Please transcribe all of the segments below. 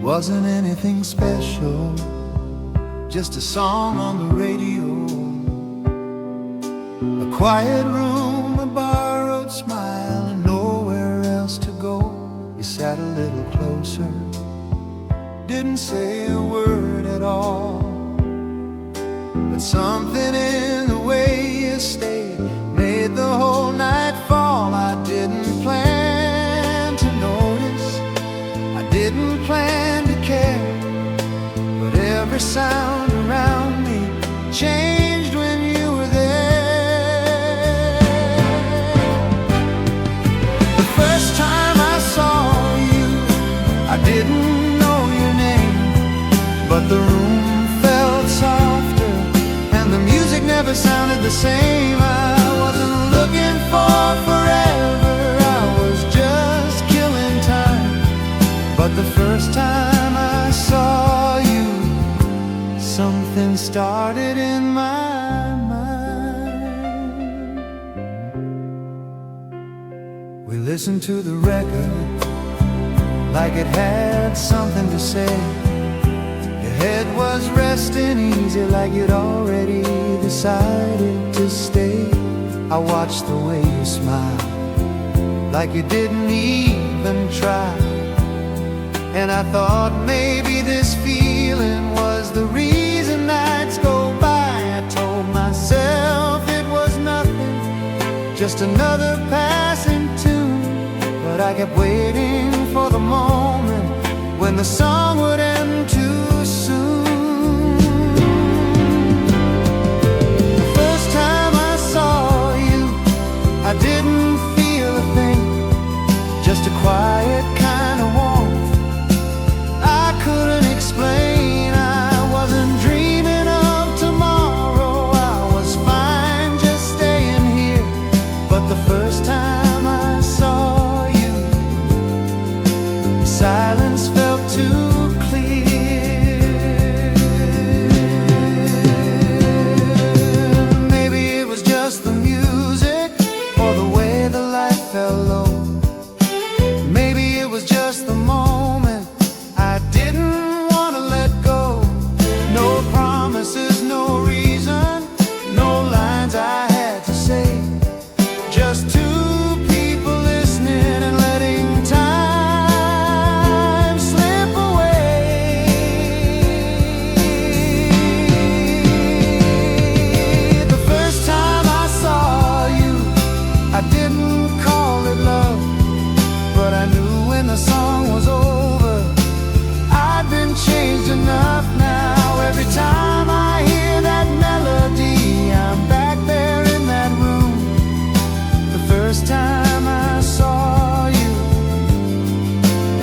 Wasn't anything special, just a song on the radio. A quiet room, a borrowed smile, and nowhere else to go. You sat a little closer, didn't say a word at all, but something in the way you stayed made the whole night fall. I didn't plan to notice, I didn't plan to care, but every sound around me changed when you were there. The first time I saw you, I didn't know your name, but the room felt softer and the music never sounded the same. I wasn't looking for forever, I was just killing time. But the first time I saw you, something started in my mind. We listened to the record like it had something to say. Your head was resting easy, like you'd already decided to stay. I watched the way you smiled, like you didn't even try, and I thought maybe this feeling was the reason nights go by. I told myself it was nothing, just another passing tune, but I kept waiting for the moment when the song would end too soon. The first time I saw you, I didn't feel a thing, just a quiet kind of warmth I couldn't explain. I wasn't dreaming of tomorrow, I was fine just staying here. But the first time I saw you, silence felt too clear. Maybe it was just the music, or the way the light fell low. Maybe it was just the moment I didn't want to let go. No promises, no reason, no lines I had to say, just two people listening and letting time slip away. The first time I saw you, I didn't call it love, but I knew when the song was over, I'd been changed enough now. Every time I hear that melody, I'm back there in that room. The first time I saw you,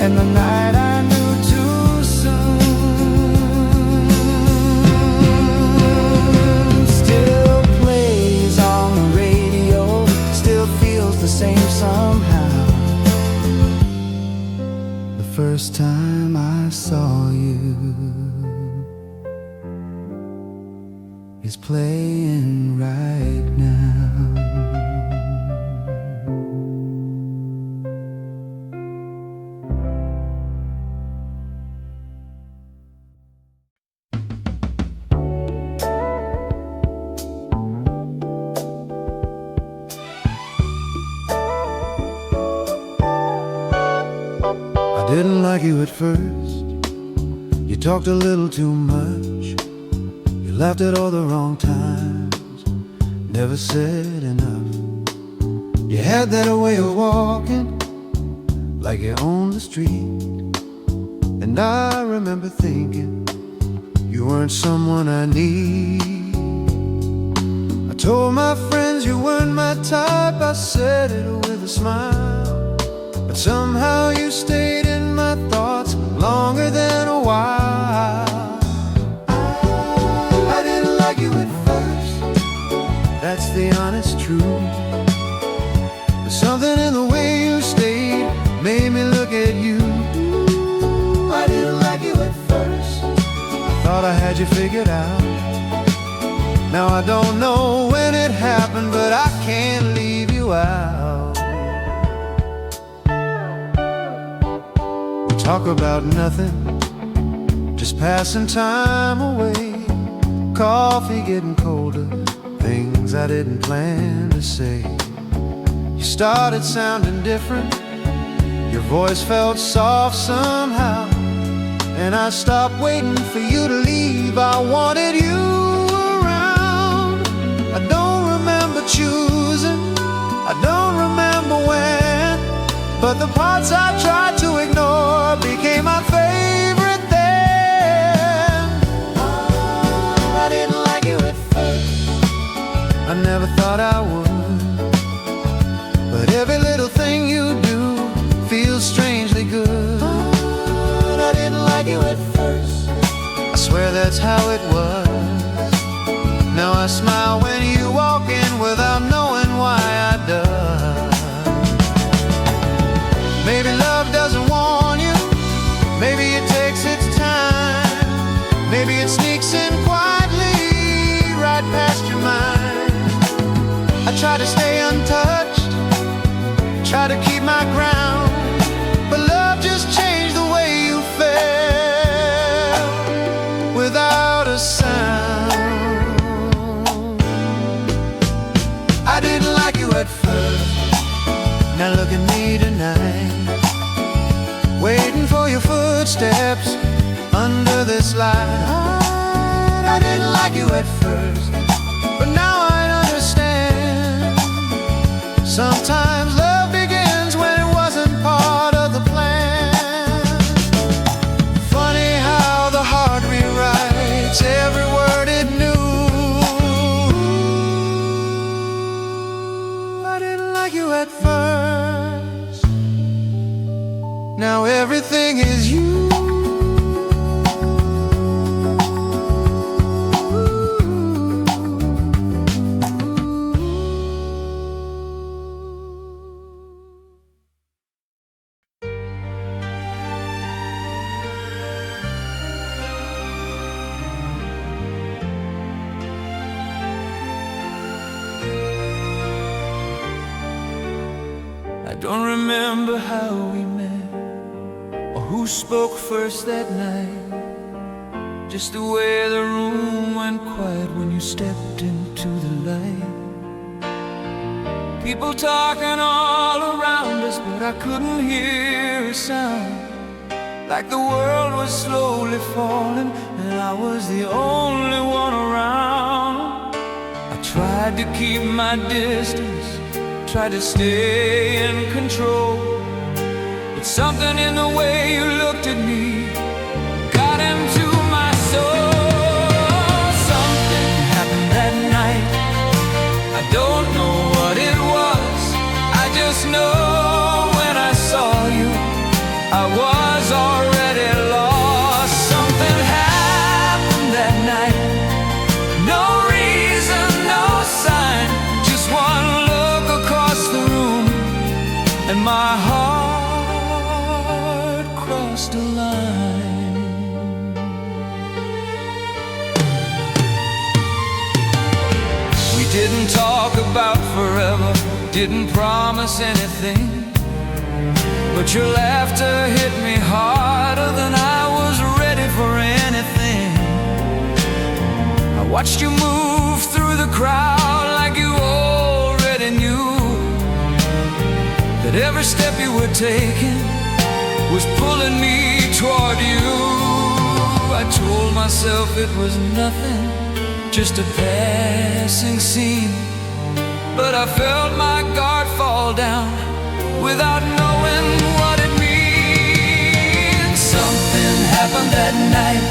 and the night I knew too soon, still plays on the radio, still feels the same somehow. The first time I saw you is playing right now. I didn't like you at first, you talked a little too much, you laughed at all the wrong times, never said enough. You had that way of walking, like you owned the street, and I remember thinking you weren't someone I need. I told my friends you weren't my type, I said it with a smile, but somehow you stayed in my thoughts longer than a while. I didn't like you at first, that's the honest truth, but something in the way you stayed made me look at you. I didn't like you at first, I thought I had you figured out. Now I don't know when it happened, but I can't leave you out. We talk about nothing, just passing time away. Coffee getting colder, things I didn't plan to say. You started sounding different, your voice felt soft somehow, and I stopped waiting for you to leave. I wanted you around. I don't remember choosing, I don't remember when, but the parts I tried to ignore became my favorite then. I didn't like you at first, I never thought I would, but every little thing you do feels strangely good. I didn't like you at first, I swear that's how it was. Now I smile when you walk in without knowing why I does. Maybe love doesn't warn you, maybe it takes its time, maybe it sneaks in quietly right past your mind. I try to stay untouched, try to keep my ground, but love just changed the way you felt without a sound. I didn't like you at first, now look at me tonight, waiting for your footsteps under this light. I didn't like you at first, but now I understand. Sometimes love begins when it wasn't part of the plan. Funny how the heart rewrites every word it knew. I didn't like you at first, now everything is you. I don't remember how we met or who spoke first that night, just the way the room went quiet when you stepped into the light. People talking all around us, but I couldn't hear a sound, like the world was slowly falling and I was the only one around. I tried to keep my distance, tried to stay in control, but something in the way you looked at me got into my soul. Something happened that night, I don't know what it was, I just know when I saw you I was already lost. Something happened that night, no reason, no sign, just one look across the room and my heart crossed a line. We didn't talk about forever, didn't promise anything, but your laughter hit me harder than I was ready for anything. I watched you move through the crowd like you already knew that every step you were taking was pulling me toward you. I told myself it was nothing, just a passing scene, but I felt my guard fall down without knowing what it means. Something happened that night,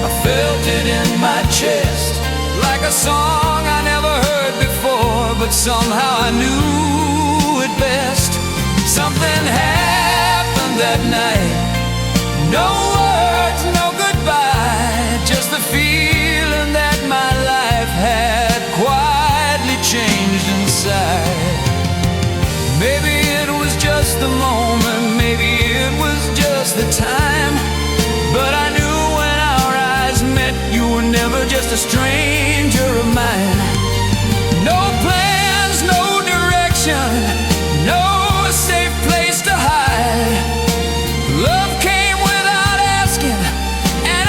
I felt it in my chest, like a song I never heard before, but somehow I knew it best. Something happened that night, no words, no goodbye, just the feeling that my life had quietly changed inside. Maybe it was just the moment, maybe it was just the time, but I knew when our eyes met you were never just a stranger of mine. No plans, no direction, no safe place to hide. Love came without asking, and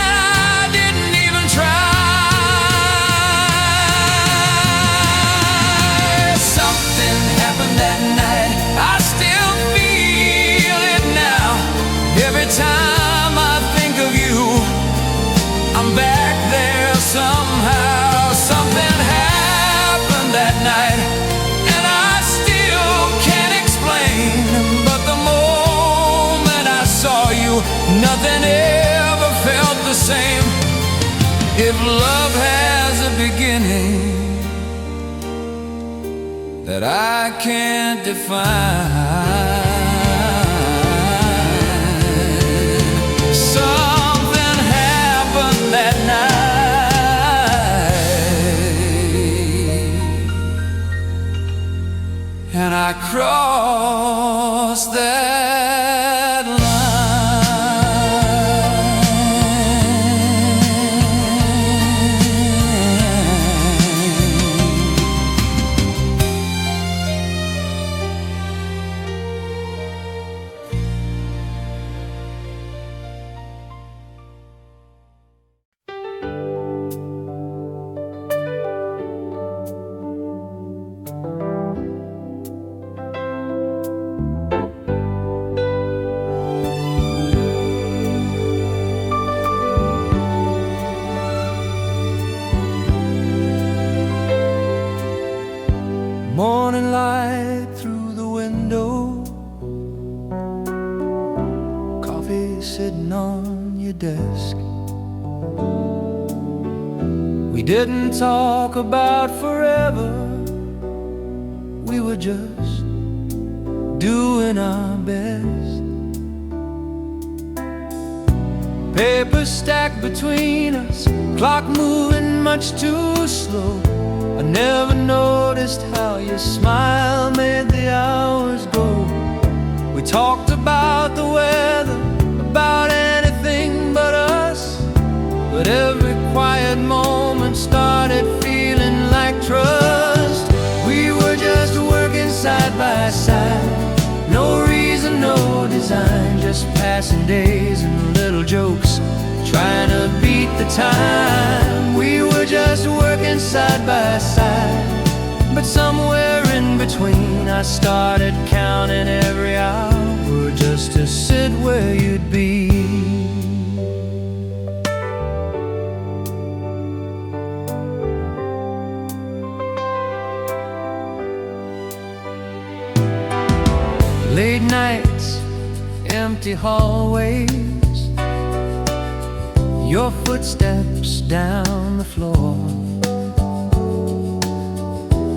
love has a beginning that I can't define. Something happened that night, and I crossed that line. Morning light through the window, coffee sitting on your desk. We didn't talk about forever, we were just doing our best. Papers stacked between us, clock moving much too slow. I never noticed how your smile made the hours go. We talked about the weather, about anything but us, but every quiet moment started feeling like trust. We were just working side by side, no reason, no design, just passing days and little jokes, trying to beat the time. We were just working side by side, but somewhere in between I started counting every hour just to sit where you'd be. Late nights, empty hallways, your footsteps down the floor.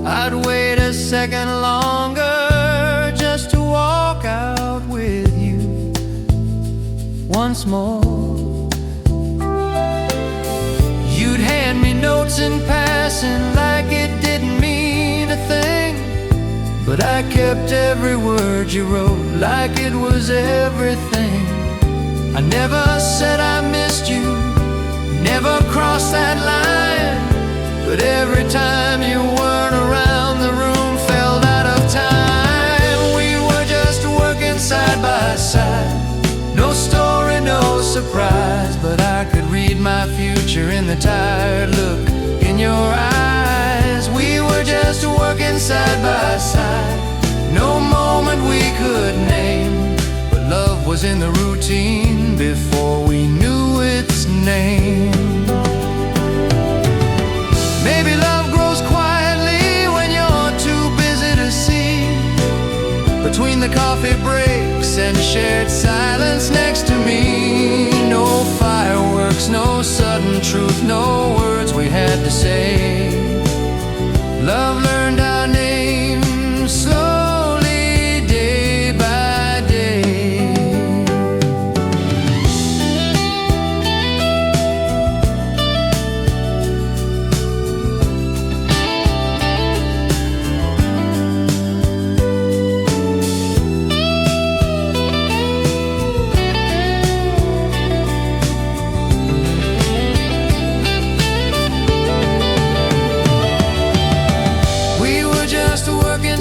I'd wait a second longer just to walk out with you once more. You'd hand me notes in passing like it didn't mean a thing, but I kept every word you wrote like it was everything. I never said I missed you, never crossed that line, but every time you weren't around, the room felt out of time. We were just working side by side, no story, no surprise, but I could read my future in the tired look in your eyes. We were just working side by side, no moment we could name, but love was in the routine before we knew its name. Maybe love grows quietly when you're too busy to see, between the coffee breaks and shared silence next to me. No fireworks, no sudden truth, no words we had to say. Love learned our name slowly, day by day.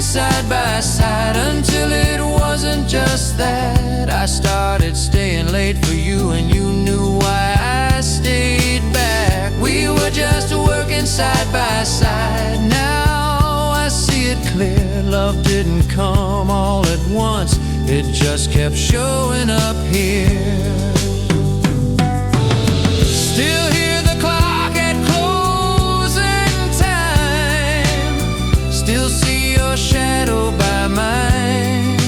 Side by side until it wasn't just that. I started staying late for you and you knew why I stayed back. We were just working side by side, now I see it clear. Love didn't come all at once, it just kept showing up here. Still hear the clock at closing time, still see your shadow by mine.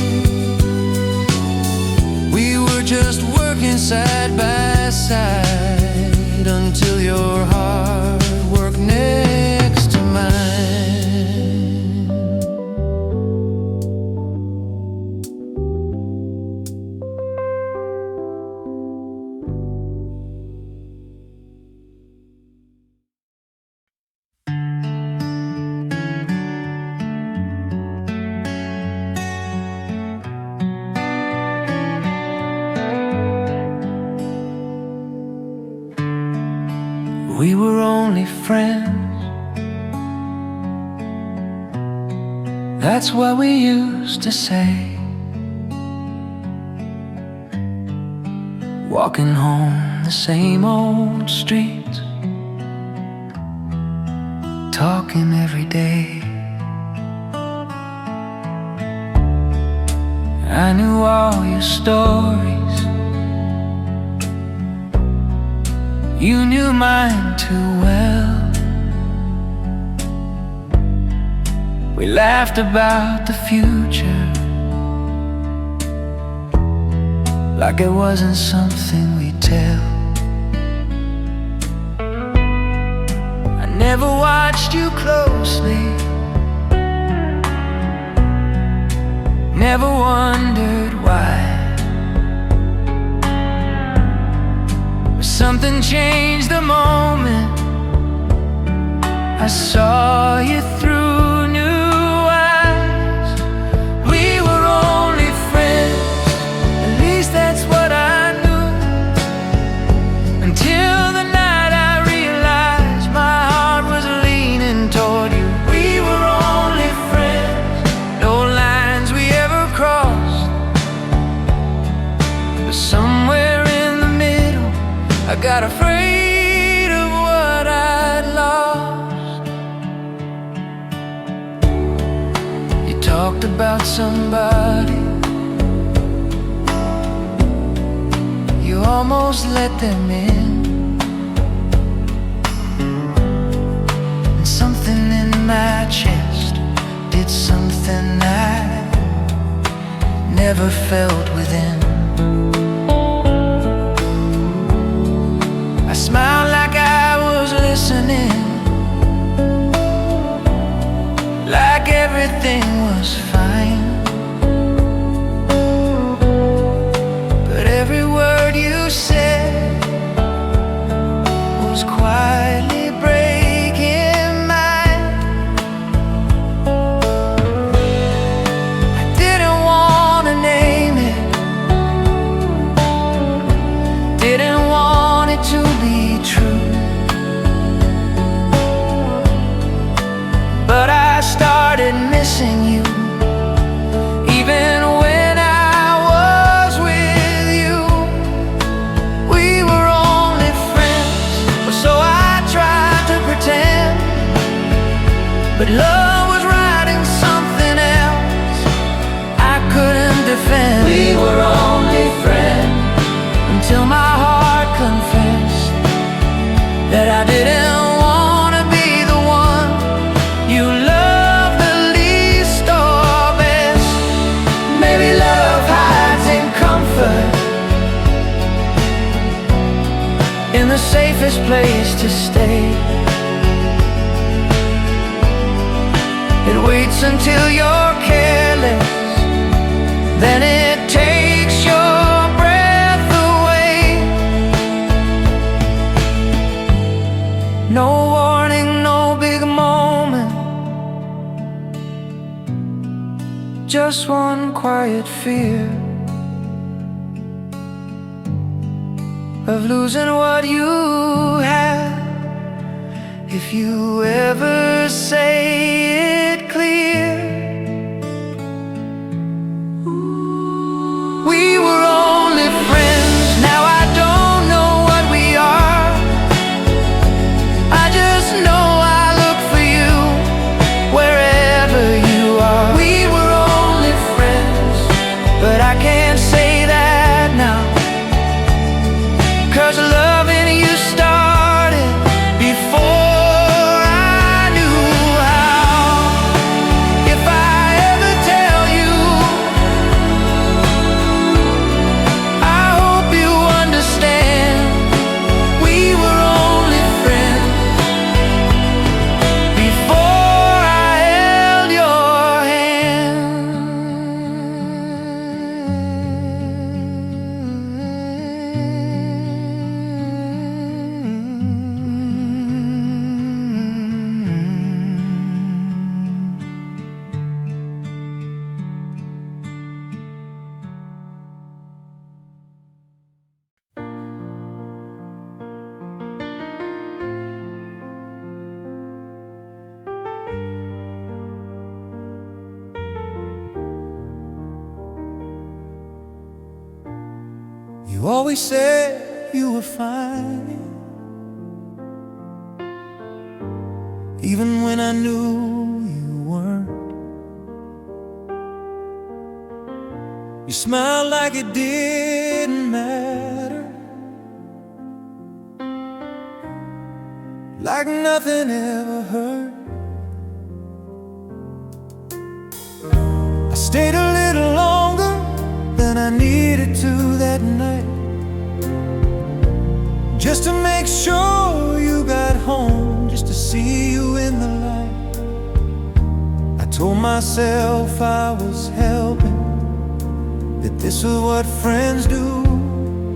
We were just working side by side until your heart were only friends. That's what we used to say. Walking home the same old streets, talking every day. I knew all your stories, you knew mine too well. We laughed about the future like it wasn't something we'd tell. I never watched you closely, never wondered why. But something changed the moment I saw you through new eyes. We were only friends, at least that's what I knew, until the night I realized my heart was leaning toward you. We were only friends, no lines we ever crossed, but somewhere in the middle I got afraid of what I'd lost. You talked about somebody, you almost let them in, and something in my chest did something I never felt within. I smiled like I was listening, like everything was fine. But every word you said was quietly breaking mine. I didn't want to name it, didn't want it to be true, but I started missing you, even when I was with you. We were only friends, or so I tried to pretend, but love was writing something else I couldn't defend. We were only friends until my heart confessed that I didn't want to be the one you loved the least or best. Maybe love hides in comfort, in the safest place to stay. It waits until you're careless, then it takes your breath away. No warning, no big moment, just one quiet fear of losing what you have if you ever say it clear. We were only friends, now I don't know what we are. I just know I look for you wherever you are. We were only friends, but I can't say that now, 'cause loving you started before I knew how. You always said you were fine, even when I knew you weren't. You smiled like it didn't matter, like nothing ever hurt. I stayed a little longer than I needed to that night, just to make sure you got home, just to see you in the light. I told myself I was helping, that this was what friends do,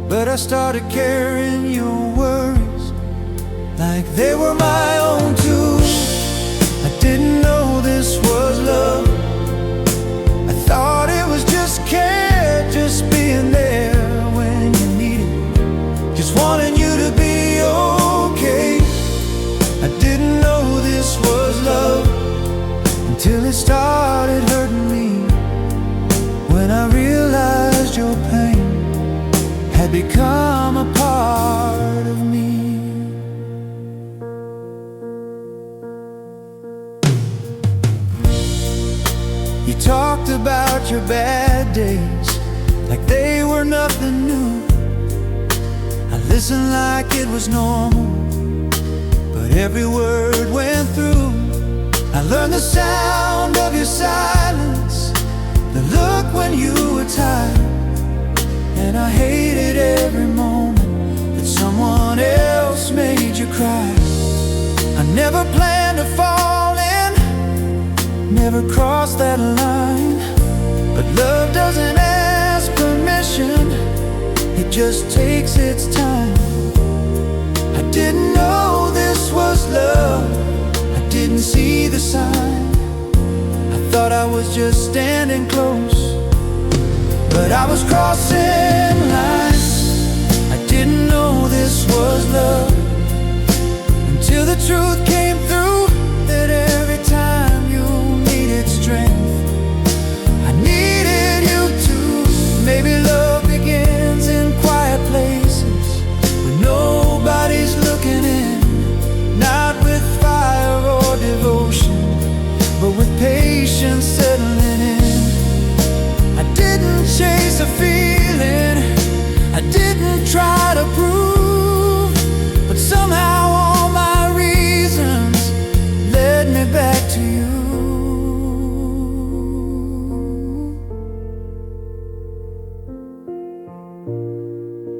but I started carrying your worries like they were my own too. I didn't know this was love. I thought it was just care, just being there when you needed, just wanting you to be okay. I didn't know this was love until it started hurting me, when I realized your pain had become a part of me. You talked about your bad days like they were nothing new. I listened like it was normal, but every word went through. I learned the sound of your silence, the look when you were tired, and I hated every moment that someone else made you cry. I never planned to fall in, never crossed that line, but love doesn't ask permission, it just takes its time. I didn't know this was love, I didn't see the sign. I thought I was just standing close, but I was crossing lines. I didn't know this was love until the truth came through, that every time you needed strength, I needed you too. Maybe love begins in quiet places where nobody's looking in, not with fire or devotion, but with patience settling in. I didn't chase a feeling, I didn't try to prove, but somehow all my reasons led me back to you.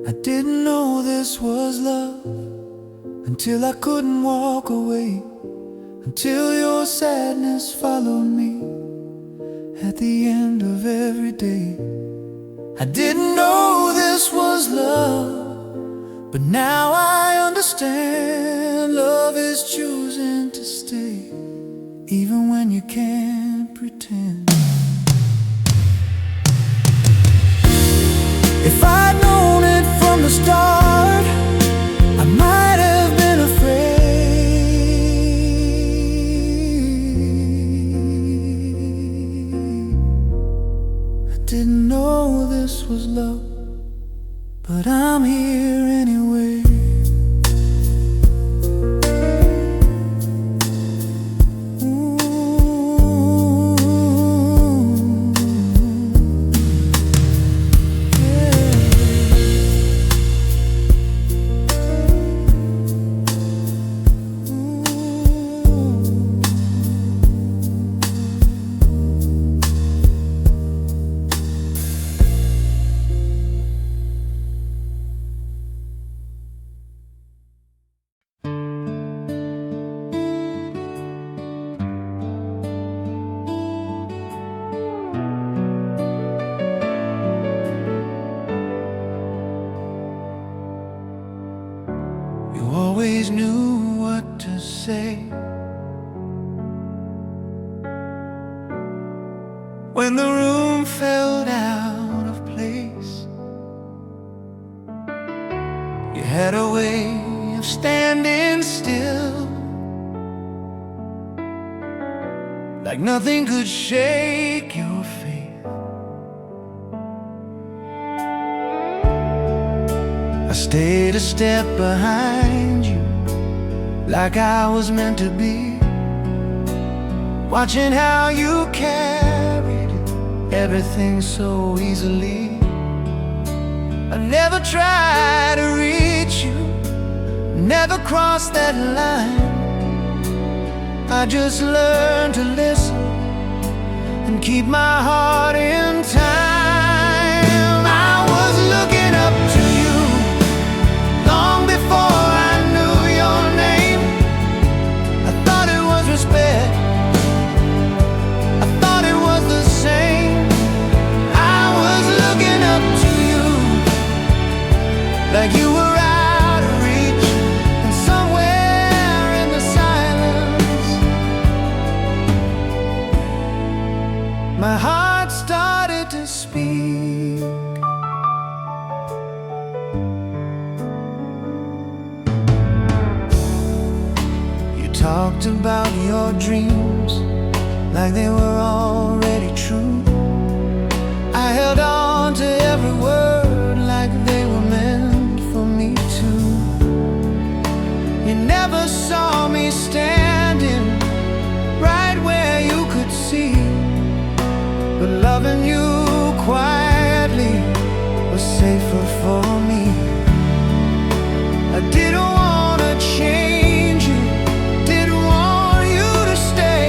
I didn't know this was love until I couldn't walk away, until your sadness followed me at the end of every day. I didn't know this was love, but now I understand. Love is choosing to stay, even when you can't pretend. If I'd known it from the start, I might have been afraid. I didn't know this was love, but I'm here anyway. Always knew what to say when the room felt out of place. You had a way of standing still, like nothing could shake your faith. stayed a step behind you, like I was meant to be, watching how you carried everything so easily. I never tried to reach you, never crossed that line. I just learned to listen and keep my heart in time. I was looking up to you long before I knew your name. I thought it was respect, I thought it was the same. I was looking up to you like you were out of reach, and somewhere in the silence my heart started to speak. You talked about your dreams like they were already true. I held on to every word like they were meant for me to. You never saw me standing right where you could see, but loving you quietly was safer for me. I didn't want to change you, didn't want you to stay.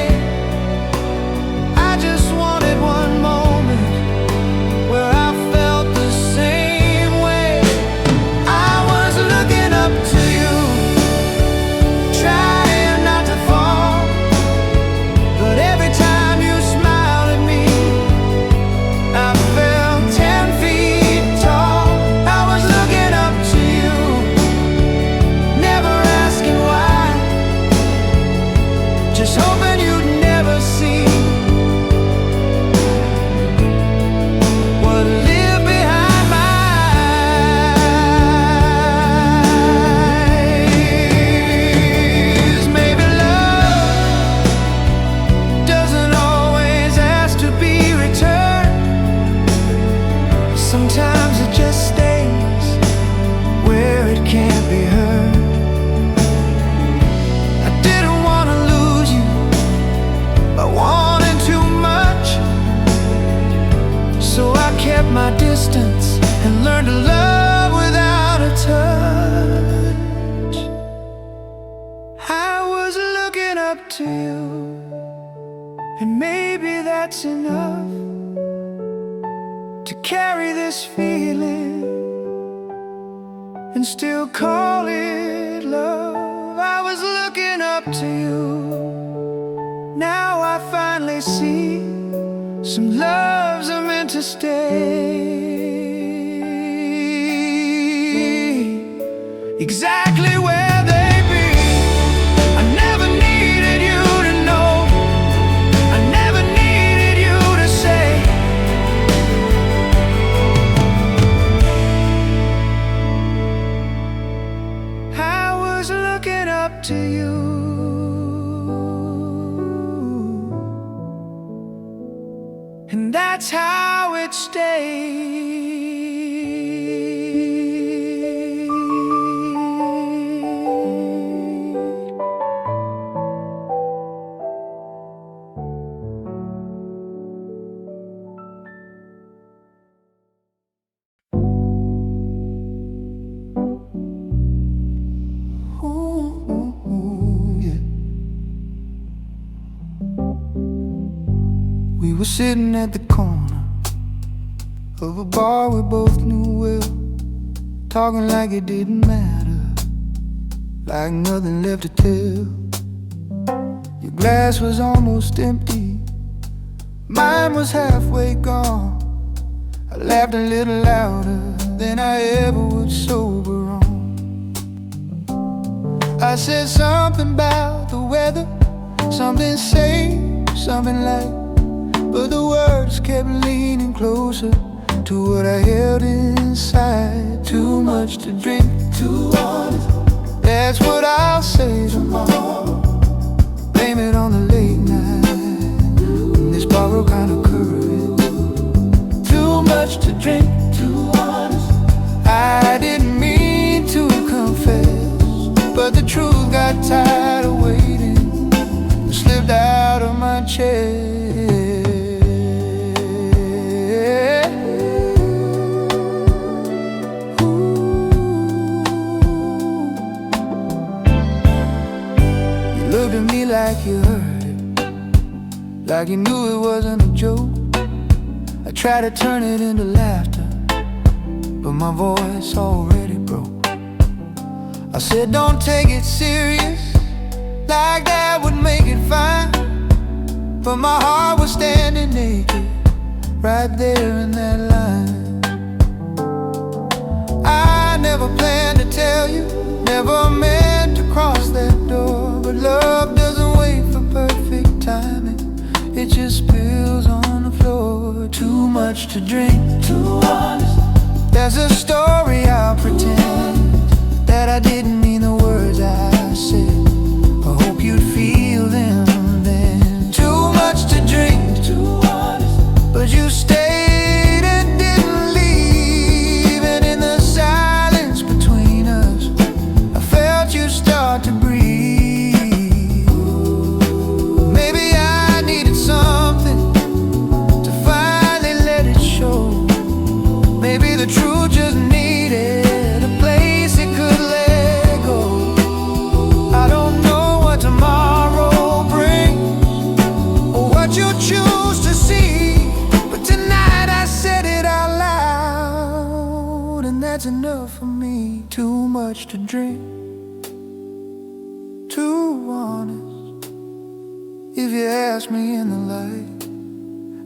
I just wanted one moment where I felt the same way. I was looking up to you, trying not to fall, but every time you smiled at me, I felt 10 feet tall. I was looking up to you, never asking why, just hoping you'd never see what lived behind my eyes. Maybe love doesn't always ask to be returned. Sometimes it just stays where it can't be heard. I didn't want to lose you by wanting too much, so I kept my distance and learned to love without a touch. I was looking up to you, and maybe that's enough to carry this feeling and still call it love. I was looking up to you, now I finally see some loves are meant to stay exactly where they be. I never needed you to know, I never needed you to say. I was looking up to you, and that's how it stayed. Ooh, yeah. We were sitting at the corner of a bar we both knew well, talking like it didn't matter, like nothing left to tell. Your glass was almost empty, mine was halfway gone. I laughed a little louder than I ever would sober on. I said something about the weather, something safe, something light, but the words kept leaning closer to what I held inside. Too much to drink, too honest, that's what I'll say tomorrow. Blame it on the late night and this borrowed kind of courage. Too much to drink, too honest, I didn't mean me like you heard it, like you knew it wasn't a joke. I tried to turn it into laughter, but my voice already broke. I said don't take it serious, like that would make it fine. But my heart was standing naked, right there in that line. I never planned to tell you, never meant to cross that door. But love doesn't wait for perfect timing, it just spills on the floor. Too much to drink, too honest. There's a story I'll pretend that I didn't mean the words I said. I hope you'd feel them then. Too much to drink, too honest. But you stayed and didn't leave, and in the silence between us I felt you start to breathe. Maybe I needed something to finally let it show. Maybe the truth just needed a place it could let go. I don't know what tomorrow brings or what you choose to see, but tonight I said it out loud, and that's enough for me. Too much to drink, too honest. If you ask me in the light,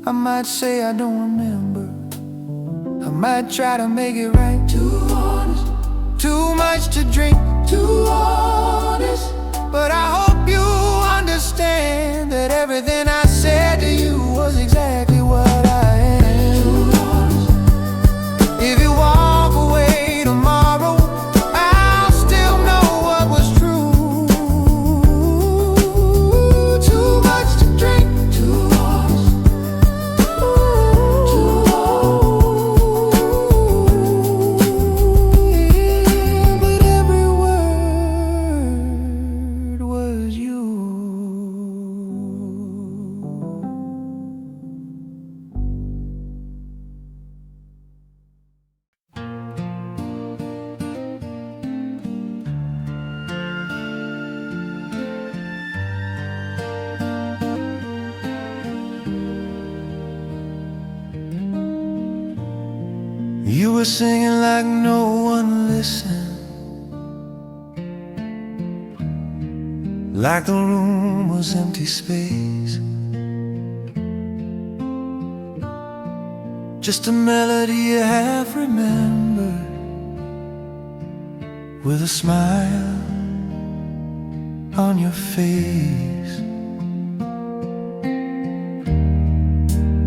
I might say I don't remember. I might try to make it right. Too honest. Too much to drink, too honest. But I hope you understand that everything I said to you was exactly what I am. Too honest. If you walk away tomorrow, I'll still know what was true. Too much to drink, too honest. Too honest. But every word was you. You were singing like no one listened, like the room was empty space, just a melody you half remembered, with a smile on your face.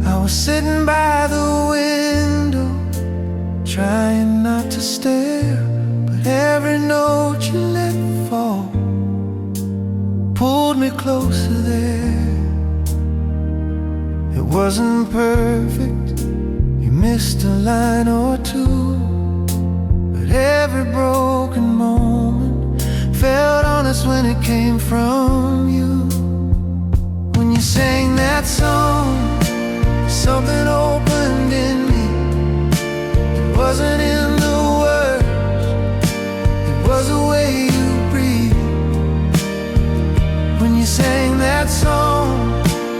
I was sitting by the window, trying not to stare, but every note you let fall pulled me closer there. It wasn't perfect, you missed a line or two, but every broken moment felt honest when it came from you. When you sang that song, something opened in me. It wasn't in the words, it was the way you breathed. When you sang that song,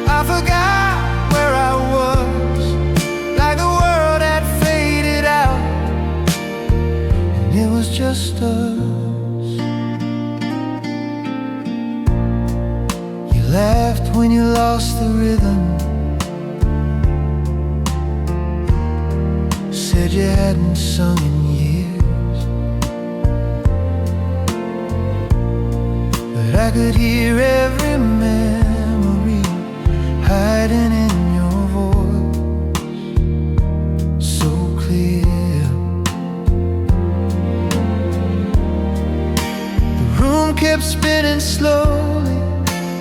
I forgot where I was, like the world had faded out, and it was just us. You laughed when you lost the rhythm, said you hadn't sung in years, but I could hear every memory hiding in your voice, so clear. The room kept spinning slowly,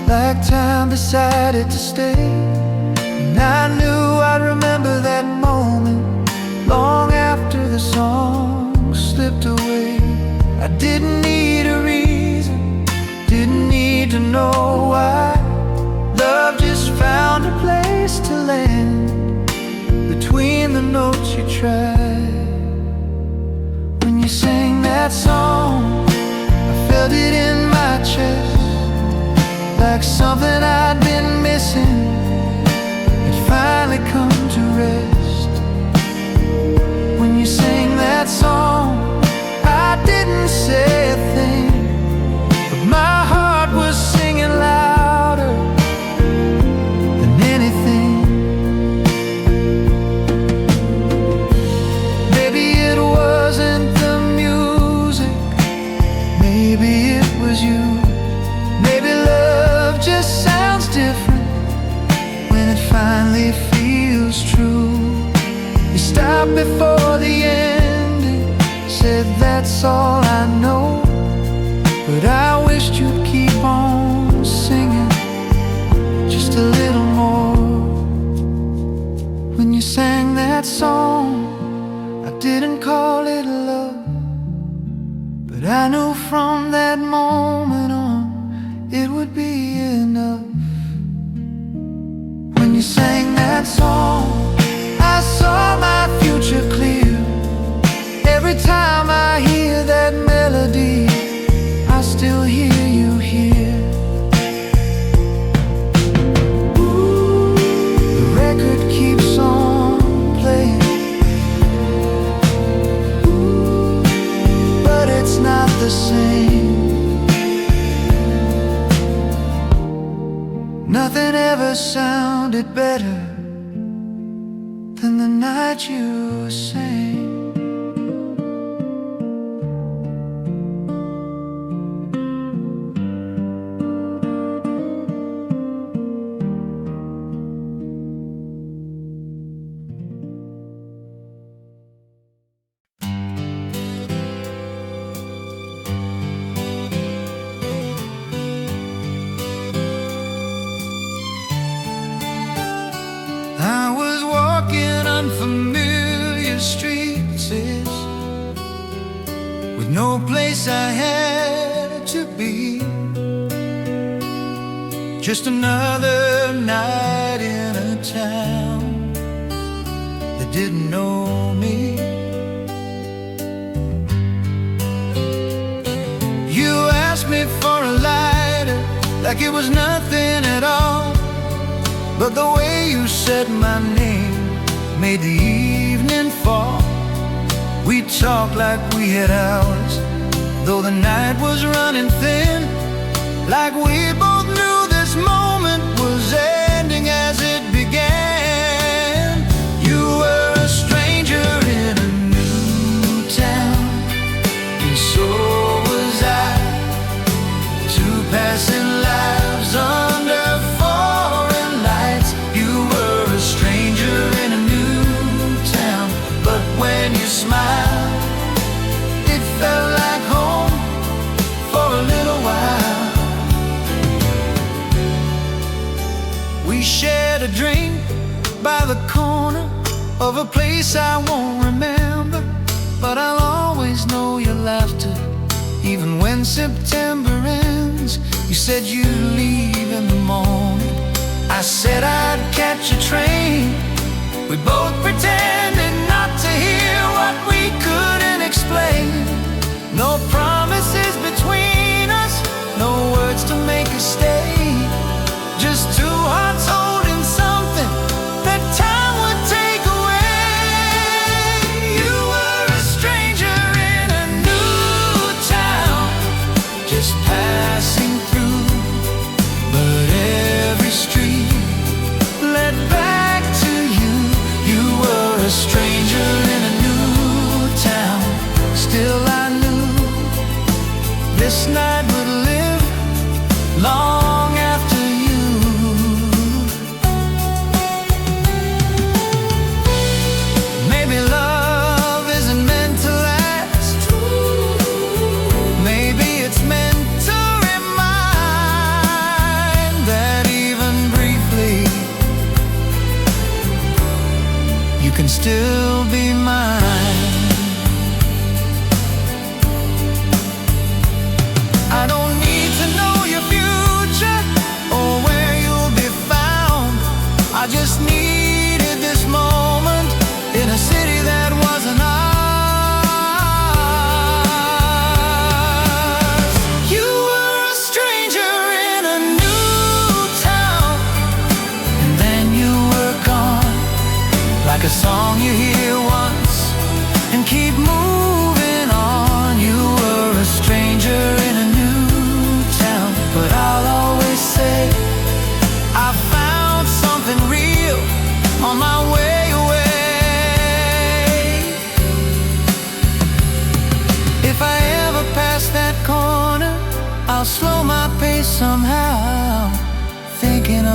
like time decided to stay, and I knew I'd remember that moment long after the song slipped away. I didn't need a reason, didn't need to know why. Love just found a place to land between the notes you tried. When you sang that song, I felt it in my chest, like something I'd been missing had finally come to rest. When you sang that song, I didn't say a thing, but my heart was singing louder than anything. Maybe it wasn't the music, maybe it was you. Maybe love just sounds different when it finally feels true. You stopped before the ending, said that's all I know, but I wished you'd keep on singing just a little more. When you sang that song, I didn't call it love, but I knew from that moment on it would be enough. When you sang that song, I saw my future clear. Every time I hear that melody, I still hear you here. The record keeps on playing, but it's not the same. Nothing ever sounded better than the night you sang. I was walking unfamiliar streets with no place I had to be. Just another night in a town that didn't know me. You asked me for a lighter like it was nothing at all, but the way you said my name made the evening fall. We talked like we had hours, though the night was running thin, like we both knew this moment was ending as it began. You were a stranger in a new town, and so was I. Two passing lives under foreign lights. You were a stranger in a new town, but when you smiled, it felt like home for a little while. We shared a drink by the corner of a place I won't remember, but I'll always know your laughter, even when September ends. You said you'd leave in the morning, I said I'd catch a train. We both pretended not to hear what we couldn't explain. No promises between us, no words to make us stay. Just two hearts holding something that time would take away. You were a stranger in a new town, just passing through, but every street led back to you. You were a stranger in a new town. Still I knew this night would live long after you. Maybe love isn't meant to last. Maybe it's meant to remind that even briefly you can still be mine. I don't need to know your future or where you'll be found. I just needed this moment in a city that wasn't ours. You were a stranger in a new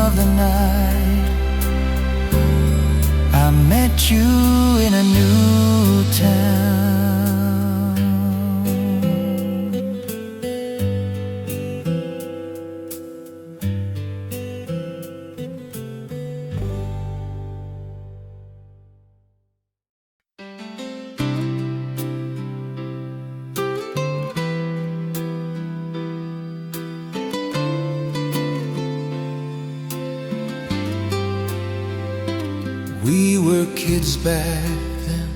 of the night, I met you in a new town. We were kids back then,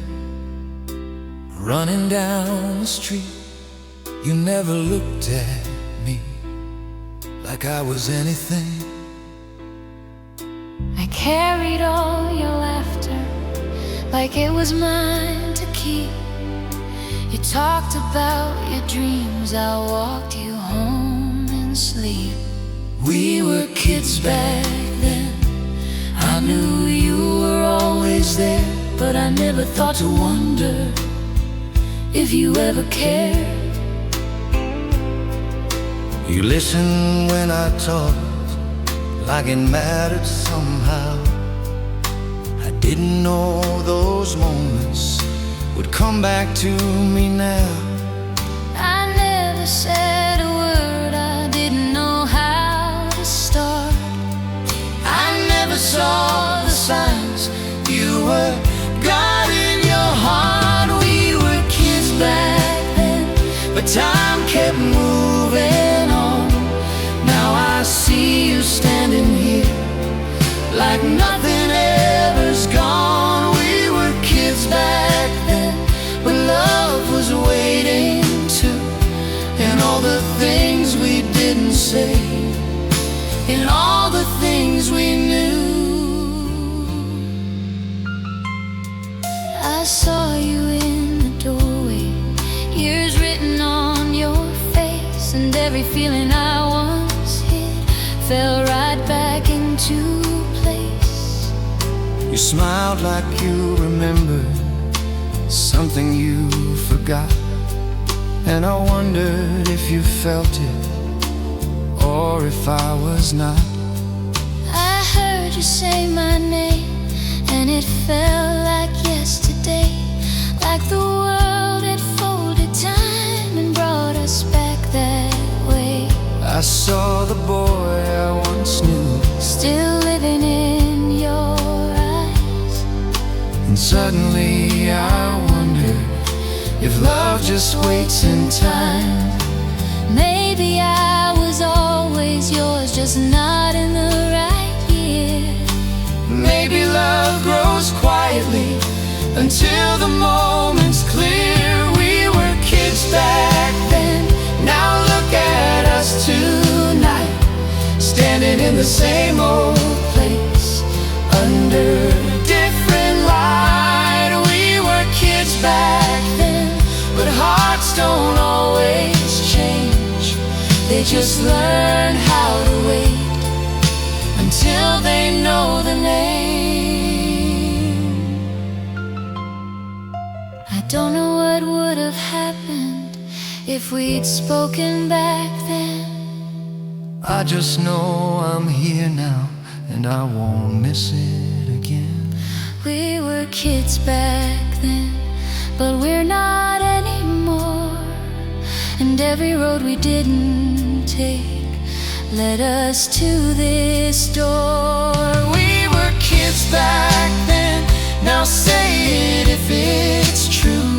running down the street. You never looked at me like I was anything. I carried all your laughter like it was mine to keep. You talked about your dreams, I walked you home in sleep. We were kids back then, I knew you were always there, but I never thought to wonder if you ever cared. You listened when I talked, like it mattered somehow. I didn't know those moments would come back to me now. I never said a word, I didn't know how to start. I never saw the signs, you were God in your heart. We were kids back then, but time kept moving on. Now I see you standing here like nothing ever's gone. We were kids back then, but love was waiting too. And all the things we didn't say, and all the things we knew. I saw you in the doorway, years written on your face, and every feeling I once hid fell right back into place. You smiled like you remembered something you forgot, and I wondered if you felt it or if I was not. I heard you say my name, and it felt like yesterday, like the world had folded time and brought us back that way. I saw the boy I once knew, still living in your eyes. and suddenly I wondered if love just waits in time. Maybe I was always yours, just not in the right year. Maybe love grows quietly until the moment's clear. We were kids back then, now look at us tonight, standing in the same old place, under different light. We were kids back then, but hearts don't always change. They just learn how to wait until they know the name. I don't know what would have happened if we'd spoken back then. I just know I'm here now, and I won't miss it again. We were kids back then, but we're not anymore. And every road we didn't take led us to this door. We were kids back then, now say it if it's true,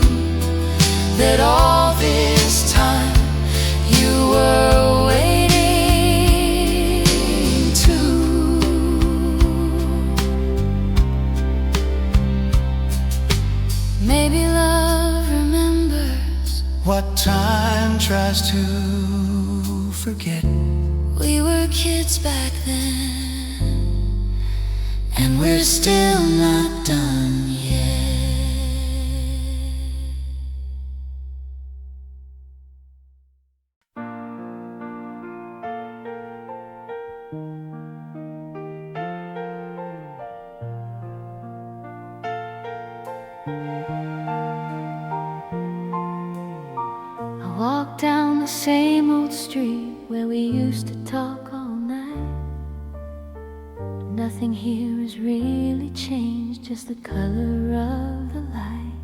that all this time you were waiting too. Maybe love remembers what time tries to forget. we were kids back then, and we're still not done yet. I walk down the same old street where we used to talk all night. Nothing here has really changed, just the color of the light.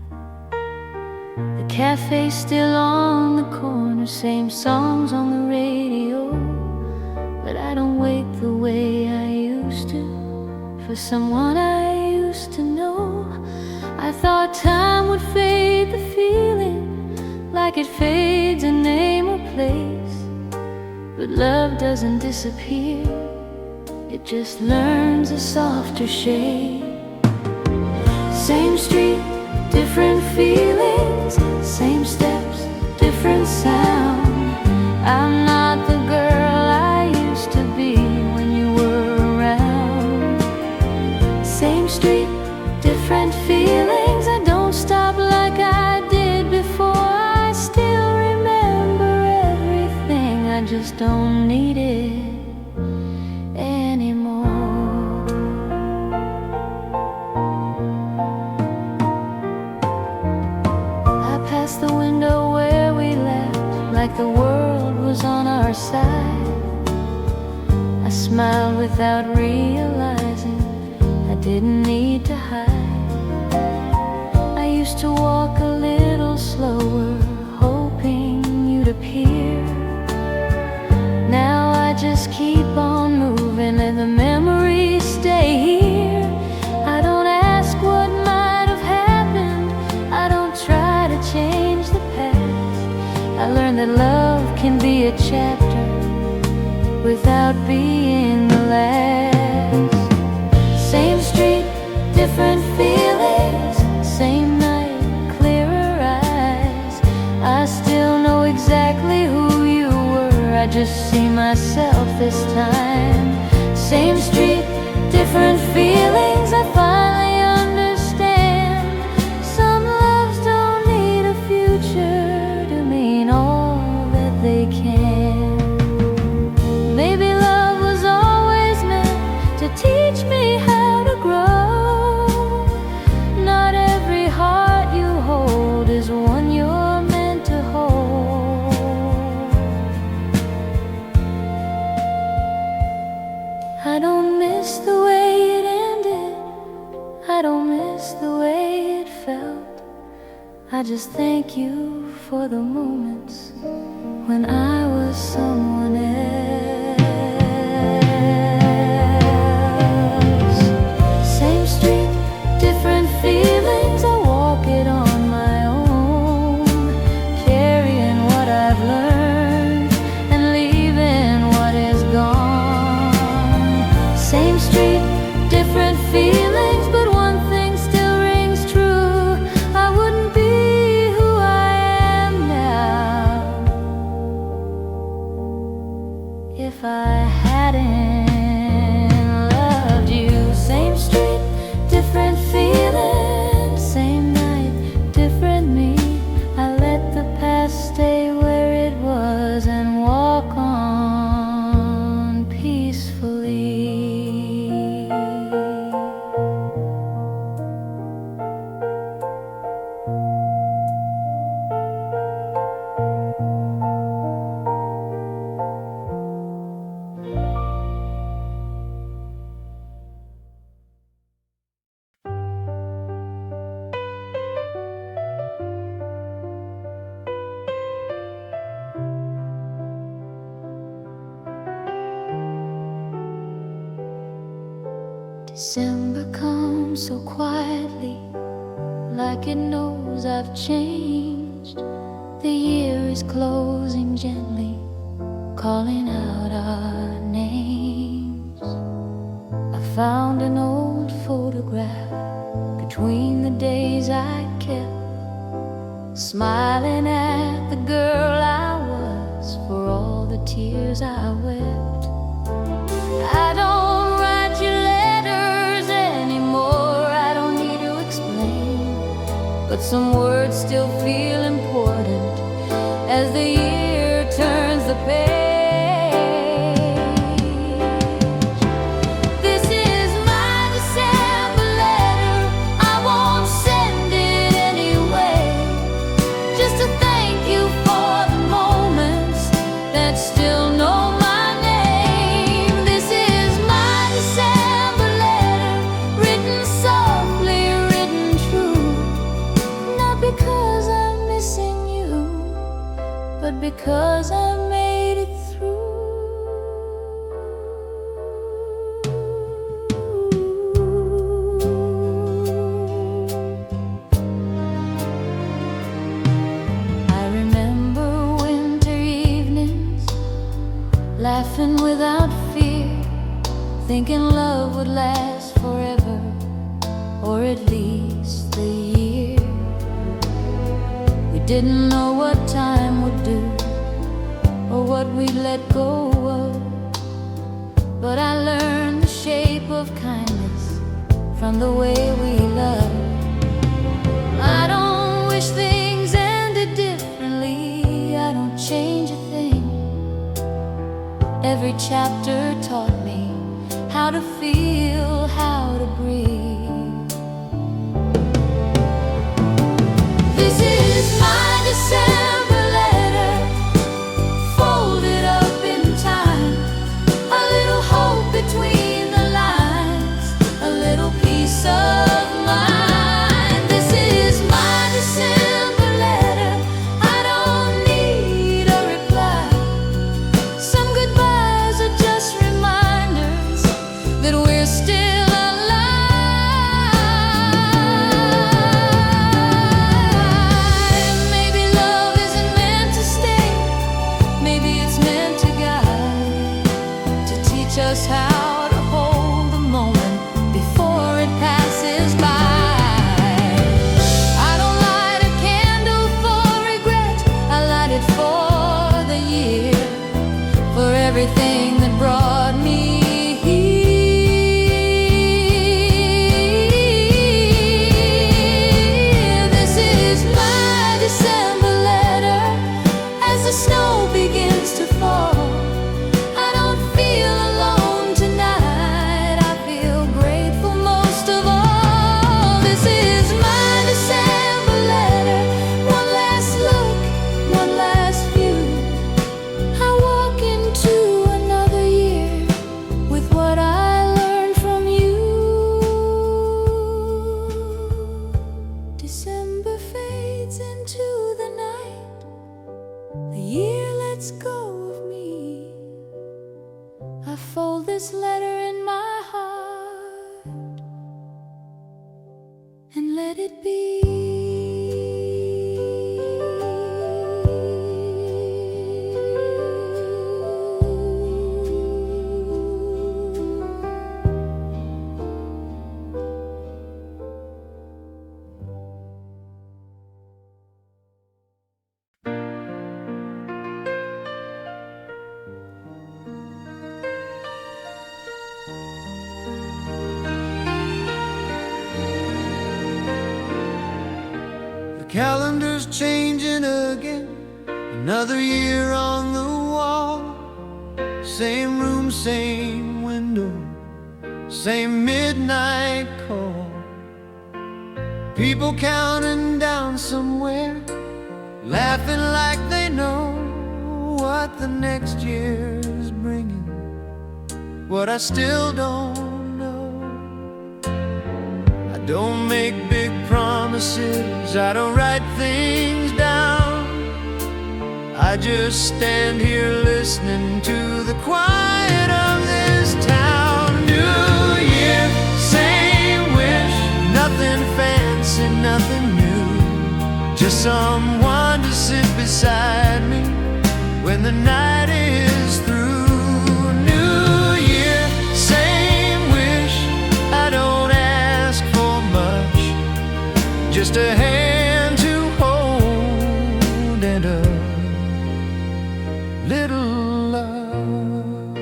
The cafe's still on the corner, same songs on the radio, but I don't wait the way I used to for someone I used to know. I thought time would fade the feeling like it fades a name or place, but love doesn't disappear, it just learns a softer shade. Same street, different feelings, same steps, different sound. I'm not the girl I used to be when you were around. Same street, different feelings, I don't stop like I did before. I still remember everything, I just don't need it anymore. I passed the window where we left, like the world was on our side. I smiled without realizing I didn't need to hide. I used to walk a little slower, hoping you'd appear. Now I just keep on moving and the memories stay here. I don't ask what might have happened, I don't try to change the past. I learned that love can be a chapter without being the last. Same street, different feelings, same night, clearer eyes. I still know exactly who you were, I just see myself this time. Same street, different feelings, I finally understand. Some loves don't need a future to mean all that they can. Maybe love was always meant to teach me how to grow. Not every heart you hold is one you're meant to hold. I don't miss the way it ended, I don't miss the way it felt. I just thank you for the moments when I was someone else. Same street, different feelings, I walk it on my own, carrying what I've learned and leaving what is gone. Same street, different feelings, but one thing still rings true. I wouldn't be who I am now if I hadn't loved you. Same street, different feelings, same night, different me. I let the past stay where it was and walk on peacefully. December comes so quietly, like it knows I've changed. The year is closing gently, calling out our names. I found an old photograph between the days I kept, smiling at the girl I was for all the tears I wept. I don't write you letters anymore, I don't need to explain, but some words still feel important as the year turns the page. This is my December letter, I won't send it anyway, just to thank you for the moments that still know my name. This is my December thinking love would last forever, or at least the year. We didn't know what time would do, or what we'd let go of, but I learned the shape of kindness from the way we love. I don't wish things ended differently, I don't change a thing. Every chapter taught me how to feel, how to breathe. This is my December letter, folded up in time. A little hope between the lines, a little peace of mind. This is my December letter, I don't need a reply. Some goodbyes are just reminders that we're still alive. Maybe love isn't meant to stay, maybe it's meant to guide, to teach us how to hold the moment before it passes by. I don't light a candle for regret, I light it for the year, for everything that brought me here. This is my December letter, as the snow begins to fall. I don't feel alone tonight, I feel grateful most of all. This is my December letter, one last look, one last view. I walk into another year with what I learned from you. December fades into the night, the year lets go of me. I fold this letter in my heart and let it be. The calendar's changing again, another year on the wall. Same room, same window, same midnight call. People counting down somewhere, laughing like they know what the next year's bringing, what I still don't know. I don't make big promises, I don't write things down. I just stand here listening to the quiet of this town. New year, same wish, nothing fancy, nothing new, just someone to sit beside me when the night is through. New year, same wish, I don't ask for much, just a hand to hold and a little luck.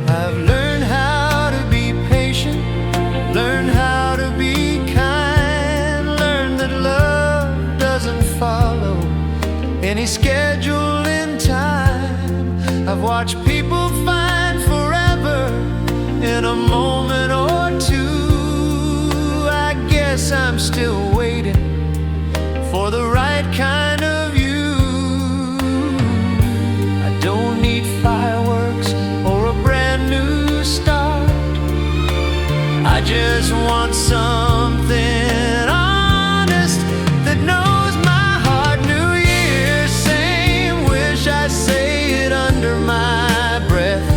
I've learned how to be patient, learned how to be kind, learned that love doesn't follow any schedule in time. I've watched people find forever in a moment or two. I guess I'm still waiting for the right kind of you. I don't need fireworks or a brand new start, I just want something honest that knows my heart. New year, same wish, I say it under my breath,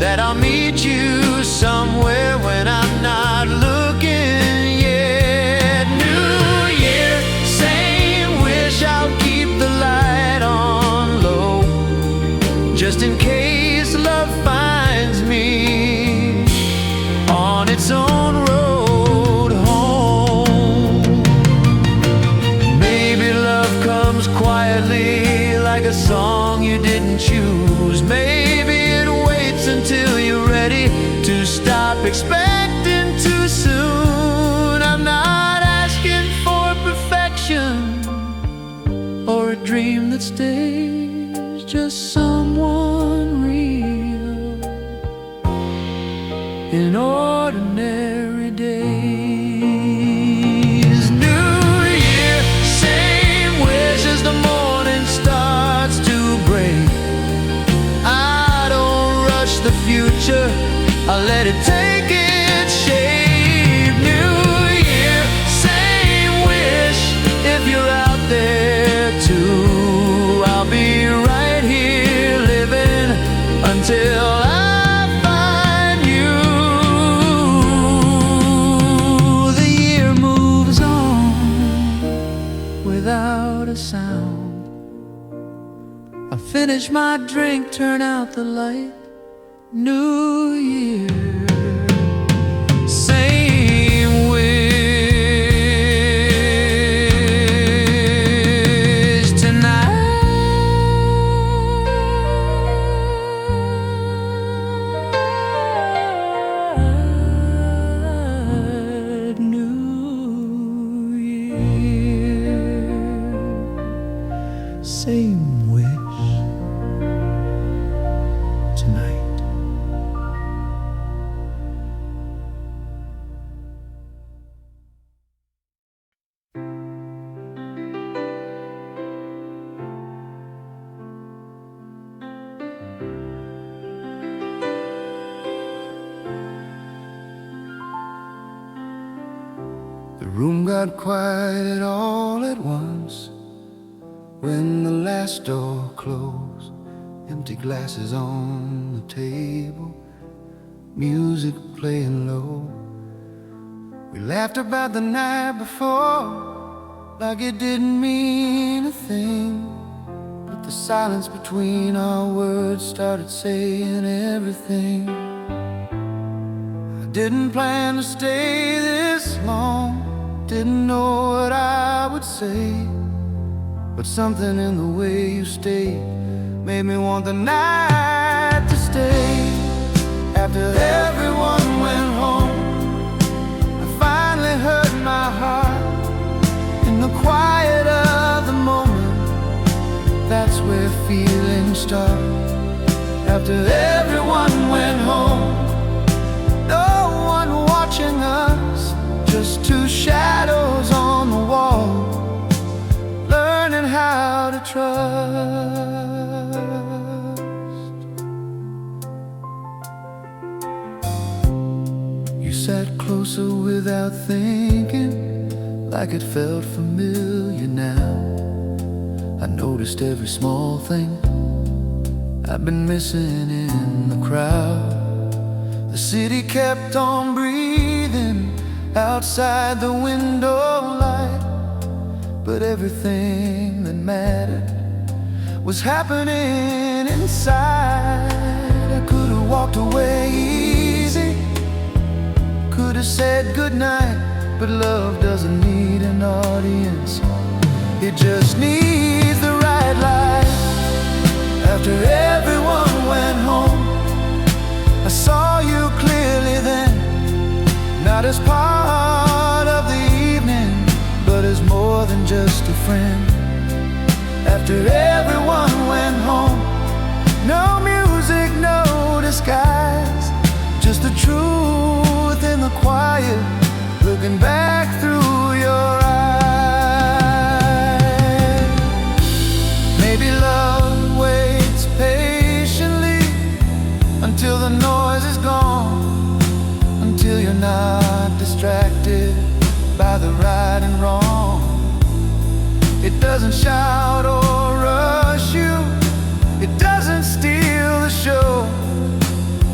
that I'll meet you somewhere when I'm not looking yet. New year, same wish, I'll keep the light on low, just in case love finds that stays, just someone real in ordinary days. New year, same wish as the morning starts to break. I don't rush the future, I let it take its shape. New year, same wish. If you're out there too, I'll be right here living until I find you. The year moves on without a sound. I finish my drink, turn out the light. New year, same wish tonight. New year, same wish tonight. The room got quiet all at once when the last door closed. Empty glasses on the table, music playing low. We laughed about the night before like it didn't mean a thing, but the silence between our words started saying everything. I didn't plan to stay this long, didn't know what I would say, but something in the way you stayed made me want the night to stay. After everyone went home, I finally heard my heart in the quiet of the moment. That's where feelings start. After everyone went home, no one watching us, just two shadows on the wall, learning how to trust. You sat closer without thinking, like it felt familiar now. I noticed every small thing I've been missing in the crowd. The city kept on breathing outside the window light, but everything that mattered was happening inside. I could have walked away easy, could have said goodnight, but love doesn't need an audience, it just needs the right light. After everyone went home, I saw you clearly then, not as part of the evening, but as more than just a friend. After everyone went home, no music, no disguise, just the truth in the quiet, looking back through your eyes. Maybe love waits patiently until the noise is gone, until you're not distracted by the right and wrong. It doesn't shout or rush you, it doesn't steal the show.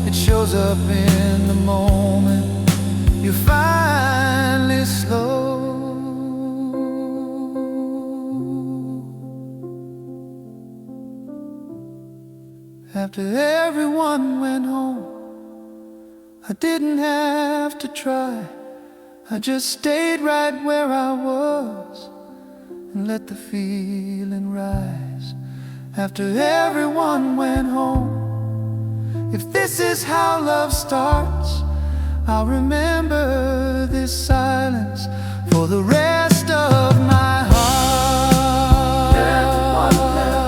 It shows up in the moment you finally slow. After everyone went home, I didn't have to try, I just stayed right where I was and let the feeling rise. After everyone went home, if this is how love starts, I'll remember this silence for the rest of my heart. Everyone left.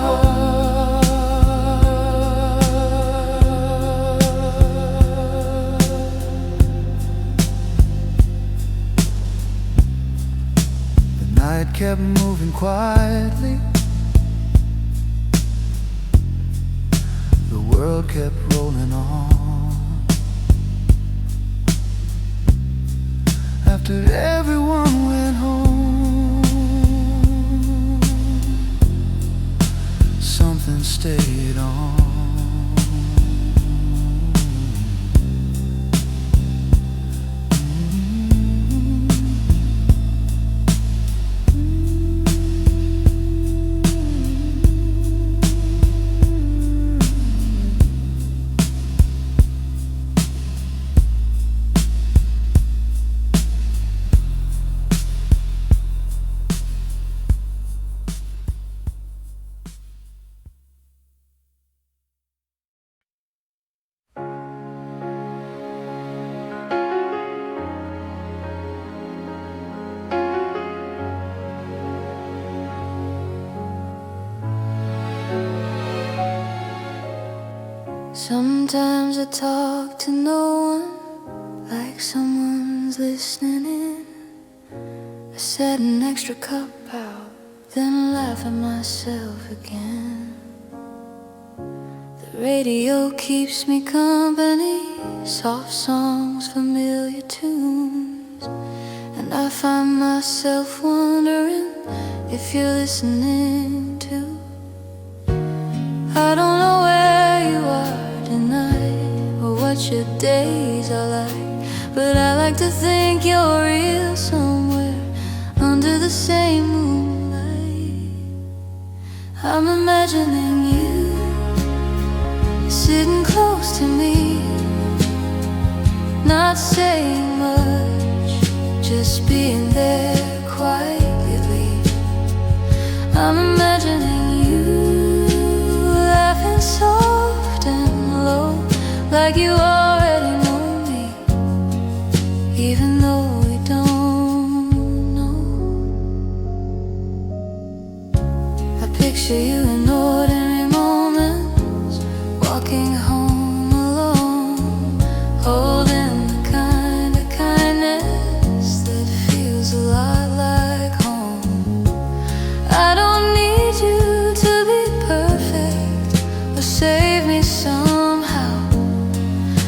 kept moving quietly. The world kept rolling on. After everyone went home, something stayed on. Sometimes I talk to no one, like someone's listening in. I set an extra cup out, then laugh at myself again. The radio keeps me company, soft songs, familiar tunes, and I find myself wondering if you're listening too. I don't know where you are tonight, or what your days are like, but I like to think you're real somewhere under the same moonlight. I'm imagining you sitting close to me, not saying much, just being there quietly. I'm imagining you laughing soft and low, like you already know me, even though we don't know. I picture you in ordinary moments, walking home alone, holding the kind of kindness that feels a lot like home. I don't need you to be perfect or save me somehow.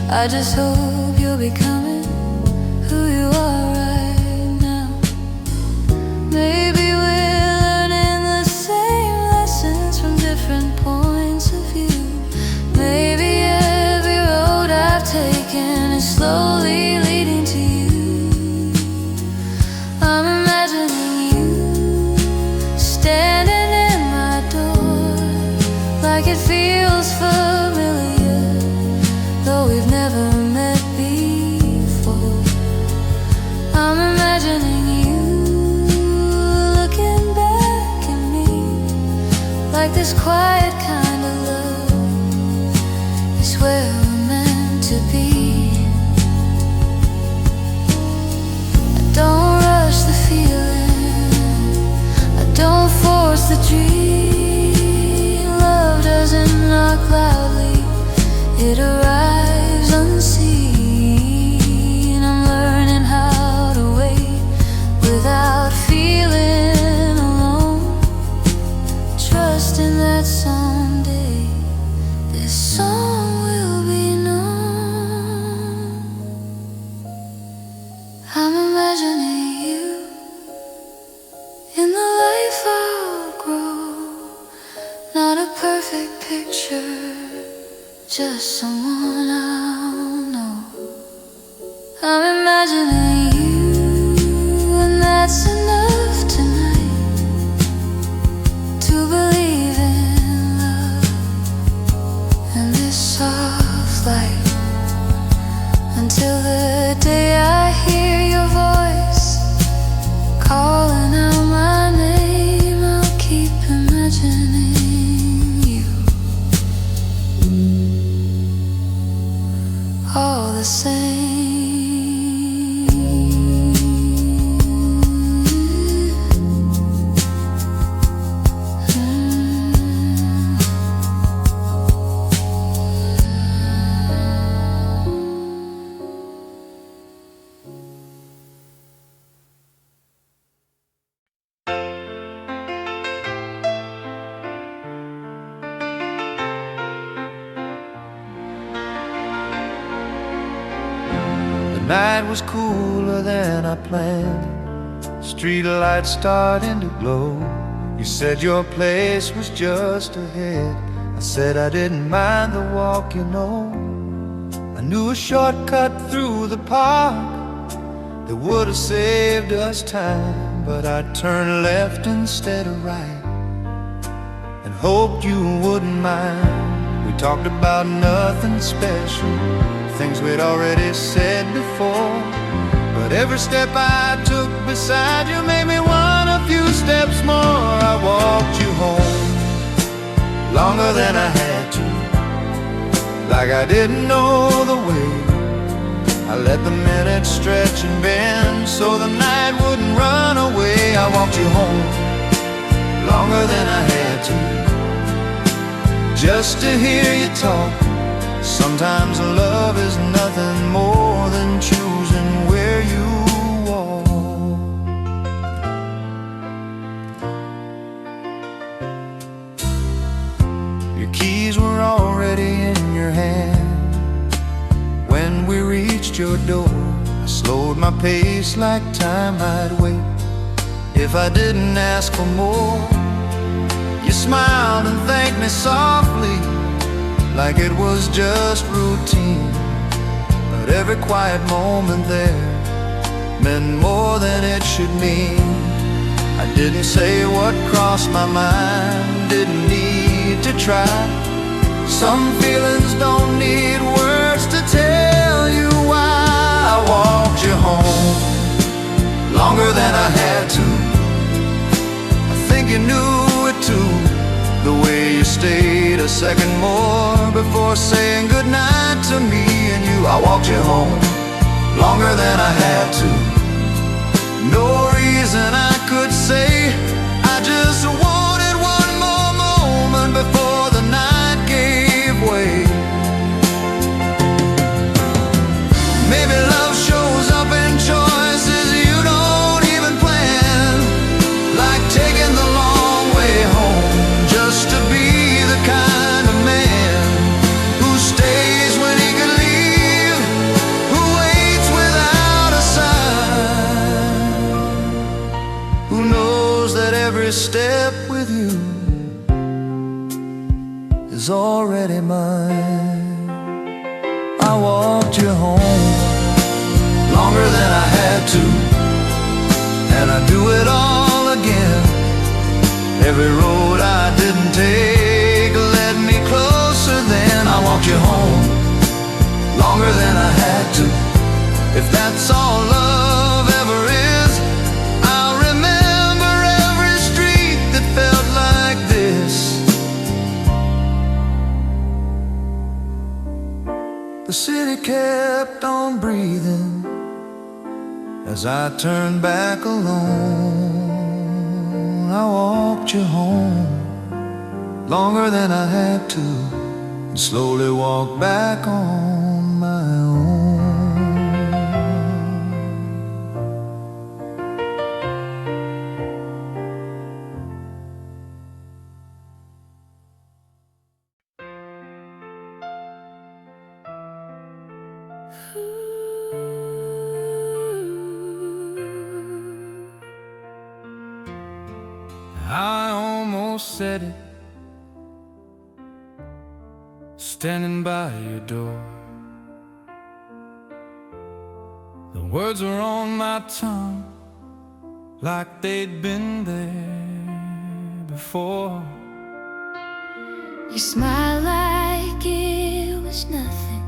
I just hope you're becoming who you are right now. Maybe we're learning the same lessons from different points of view. Maybe every road I've taken is slowly leading to you. I'm imagining you standing in my door, like it feels familiar, though we've never met before. I'm imagining you looking back at me, like this quiet kind of love is where we're meant to be. I don't rush the feeling, I don't force the dream. Love doesn't knock loudly, it arrives unseen. I'm learning how to wait without feeling alone, trusting that someday this song will be known. I'm imagining you in the life I'll grow, not a perfect picture, just someone I'll know. I'm imagining you, and that's enough tonight to believe in love and this soft light, until the day I hear your voice calling out my name. I'll keep imagining you all the same. night was cooler than I planned. Street lights starting to glow. You said your place was just ahead. I said I didn't mind the walk, you know. I knew a shortcut through the park that would have saved us time, but I turned left instead of right and hoped you wouldn't mind. We talked about nothing special, things we'd already said before, but every step I took beside you made me want a few steps more. I walked you home longer than I had to, like I didn't know the way. I let the minutes stretch and bend so the night wouldn't run away. I walked you home longer than I had to, just to hear you talk. Sometimes love is nothing more than choosing where you walk. Your keys were already in your hand when we reached your door. I slowed my pace like time I'd wait if I didn't ask for more. You smiled and thanked me softly, like it was just routine. But every quiet moment there meant more than it should mean. I didn't say what crossed my mind, didn't need to try. Some feelings don't need words to tell you why. I walked you home longer than I had to. I think you knew it too, the way you stayed a second more before saying goodnight to me and you. I walked you home longer than I had to. No reason I could say, I just wanted one more moment before the night gave way. Maybe love shows up in choices you don't even plan, like taking the long way home just to be the kind of man who stays when he could leave, who waits without a sign, who knows that every step with you is already mine. I walked you home longer than I had to, and I'd do it all again. Every road I didn't take led me closer then. I walked you home longer than I had to. If that's all love ever is, I'll remember every street that felt like this. The city kept on breathing as I turned back alone. I walked you home longer than I had to, and slowly walked back on my own. I almost said it, standing by your door. The words were on my tongue, like they'd been there before. You smile like it was nothing,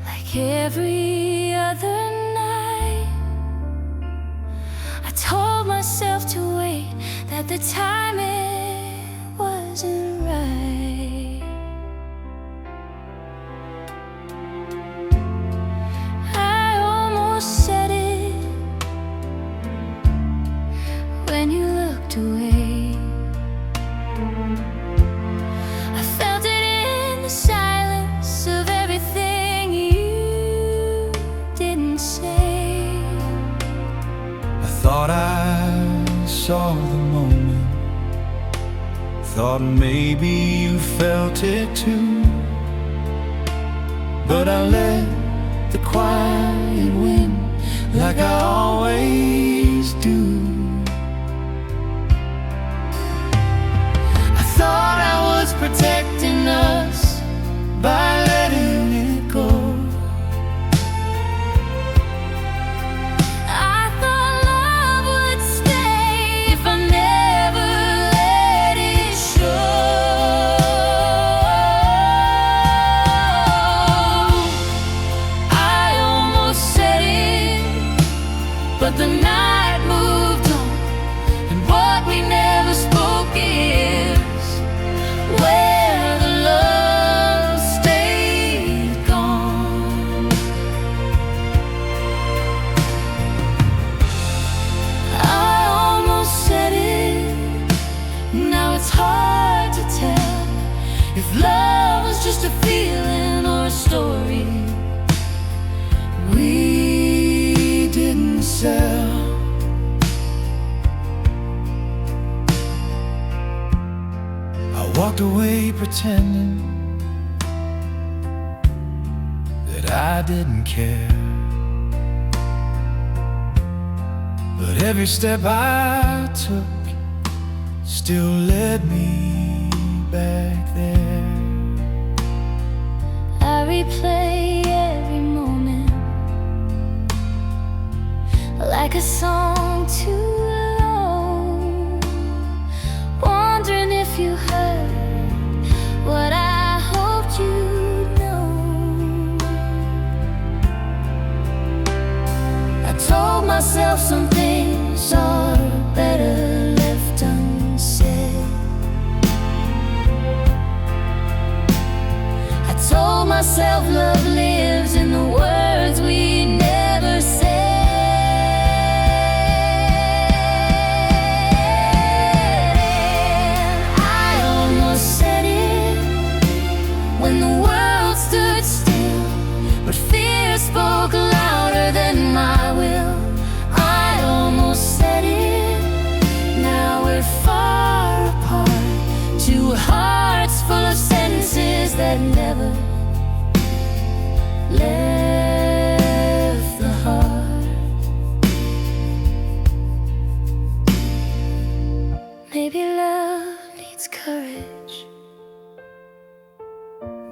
like every other night. I told myself to wait, that the timing wasn't right. I almost said it when you looked away. I felt it in the silence of everything you didn't say. I thought I saw the moment, thought maybe you felt it too, but I let the quiet wind like I always do. I thought I was protecting us by letting it go. I thought love would stay if I never let it show. I almost said it, but the night moved on, and what we never spoke is where the love stayed gone. I almost said it, now it's hard to tell if love was just a feeling or a story we didn't sell. I walked away pretending that I didn't care, but every step I took still led me back there. I replay every moment like a song too long, wondering if you heard what I hoped you'd know. I told myself some things are better left unsaid. I told myself love lives in the words we never said. I almost said it when the world stood still, but fear spoke louder than my will. I almost said it, now we're far apart, two hearts full of sentences that never left the heart. Maybe love needs courage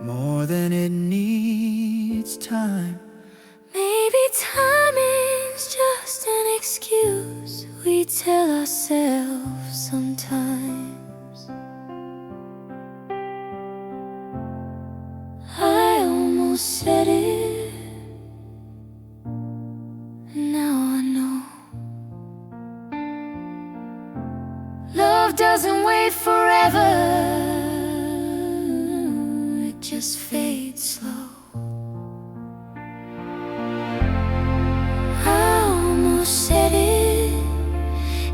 More than it needs time. Maybe timing's just an excuse we tell ourselves sometimes. I almost said it, now I know. Love doesn't wait forever, it just fades slow. I almost said it,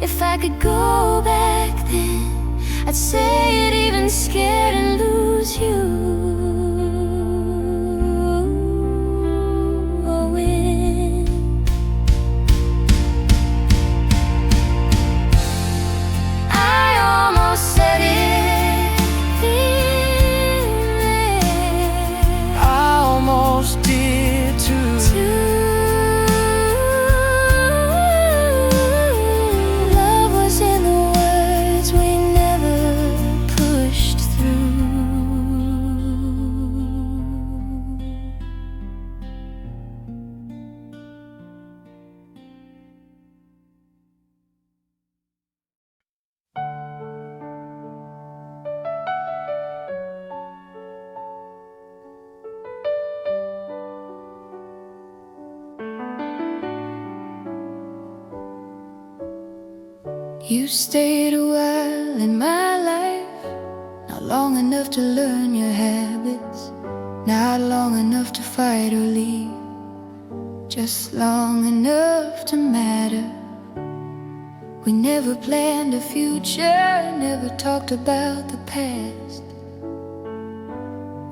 if I could go back then, I'd say it even scared and lose you. Or win. I almost said it, feeling I almost did too. Love was in the words we never pushed through. You stayed a while in my life, not long enough to learn your habits, not long enough to fight or leave, just long enough to matter. We never planned a future, never talked about the past.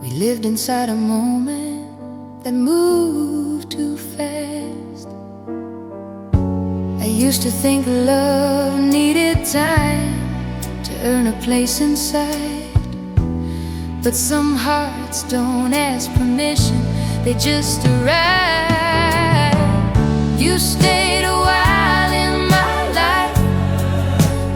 We lived inside a moment that moved too fast. I used to think love needed time to earn a place inside, but some hearts don't ask permission, they just arrive. You stayed a while in my life,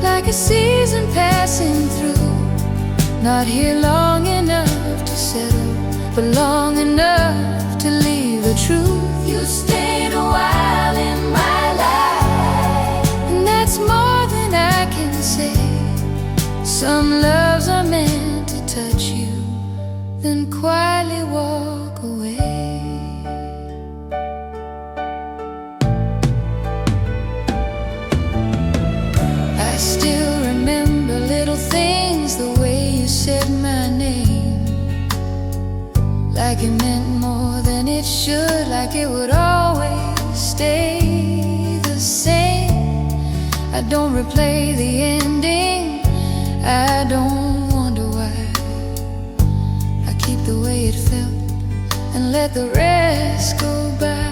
like a season passing through. Not here long enough to settle, but long enough to leave the truth. You stayed a while in my life, and that's more than I can say. Some loves are meant to touch you, then quietly walk away. I still remember little things, the way you said my name, like it meant more than it should, like it would always stay the same. I don't replay the ending, I don't wonder why. I keep the way it felt and let the rest go by.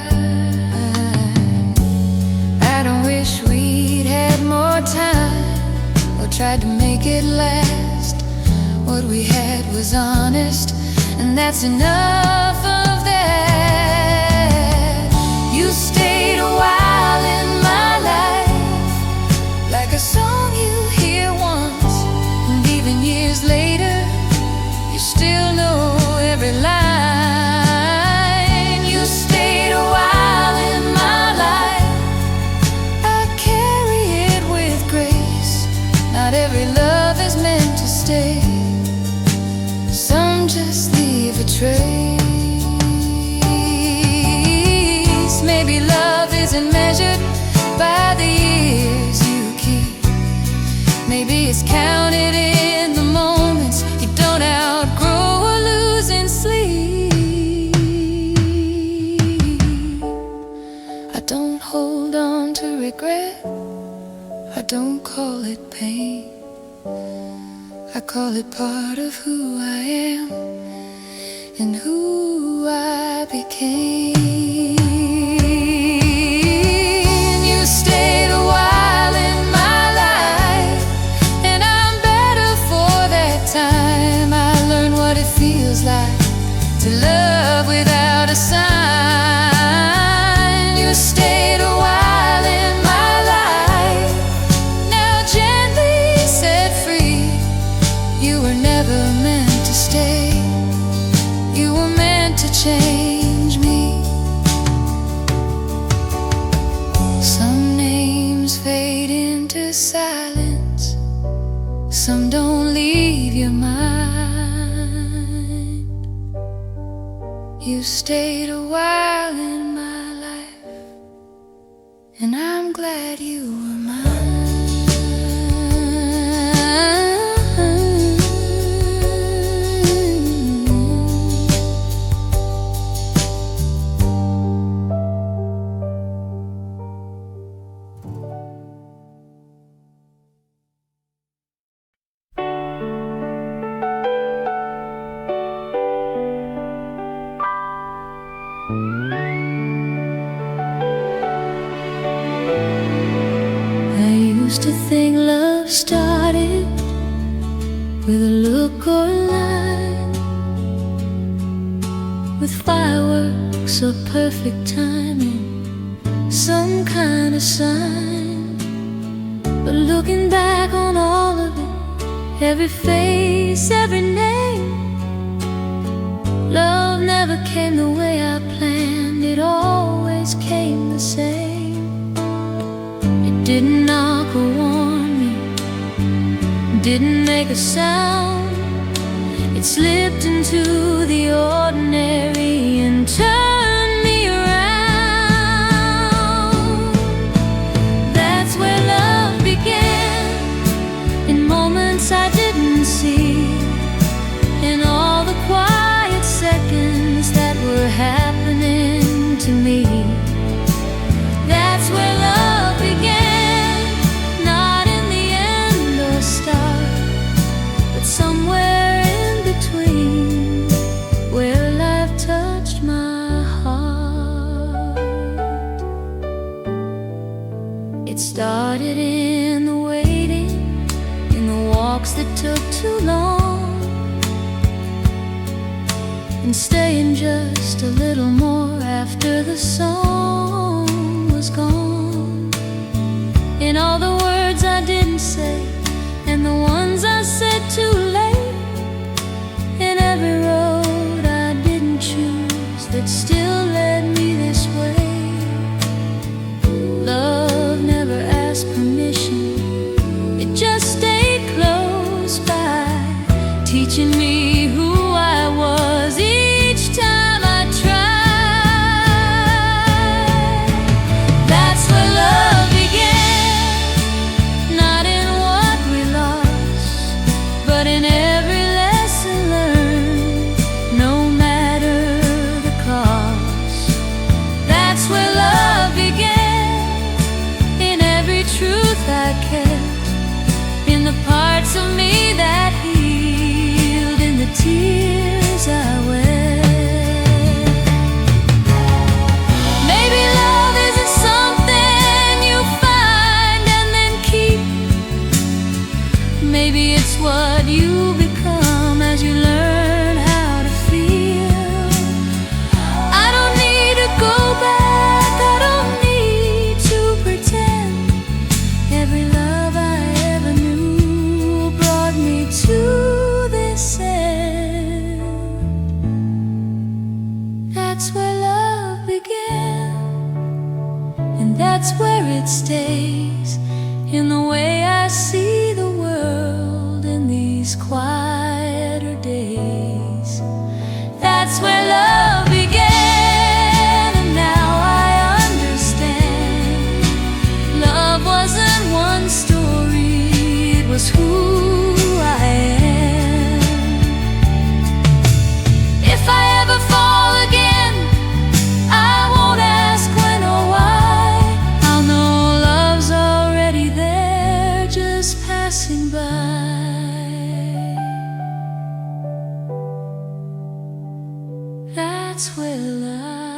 I don't wish we'd had more time or tried to make it last. What we had was honest, and that's enough of that. You stayed a while in my life, like a song you hear once, and even years later you still know every line. You stayed a while in my life, I carry it with grace. Not every love is meant to stay, some just leave a trace. Maybe love isn't measured by the years you keep. Maybe it's counted in the moments you don't outgrow or lose in sleep. I don't hold on to regret, I don't call it pain, I call it part of who I am and who I became. You stayed a while in my life, and I'm better for that time. I learned what it feels like to love without a sign. You stayed a while in my life, now gently set free. You were never meant to stay, you were meant to change me. Some names fade into silence, some don't leave your mind. You stayed a while in my life, and I'm glad you were mine. Used to think love started with a look or a line, with fireworks or perfect timing, some kind of sign. But looking back on all of it, every face, every name, love never came the way I planned. It always came the same. Didn't knock or warn me, didn't make a sound. It slipped into the ordinary and turned me around. That's where love began, in moments I didn't see, in all the quiet seconds that were happening to me. That's where love began. Somewhere in between, where life touched my heart. It started in the waiting, in the walks that took too long, and staying just a little more after the song was still led me this way. Love never asked permission, it just stayed close by, teaching me who I was each time I tried. That's where love began, not in what we lost, but in every lesson learned, no matter the cost. That's where love began, in every truth I kept, in the parts of me that healed, in the tears I wept. Maybe love isn't something you find and then keep. Maybe it's what you become as you learn how to feel. I don't need to go back, I don't need to pretend. Every love I ever knew brought me to this end. That's where love began, and that's where it stays, in the way I see the world in these quieter days. That's where love began, and now I understand. Love wasn't one story, it was who I am. If I ever fall again, I won't ask when or why. I'll know love's already there, just passing by. That's where love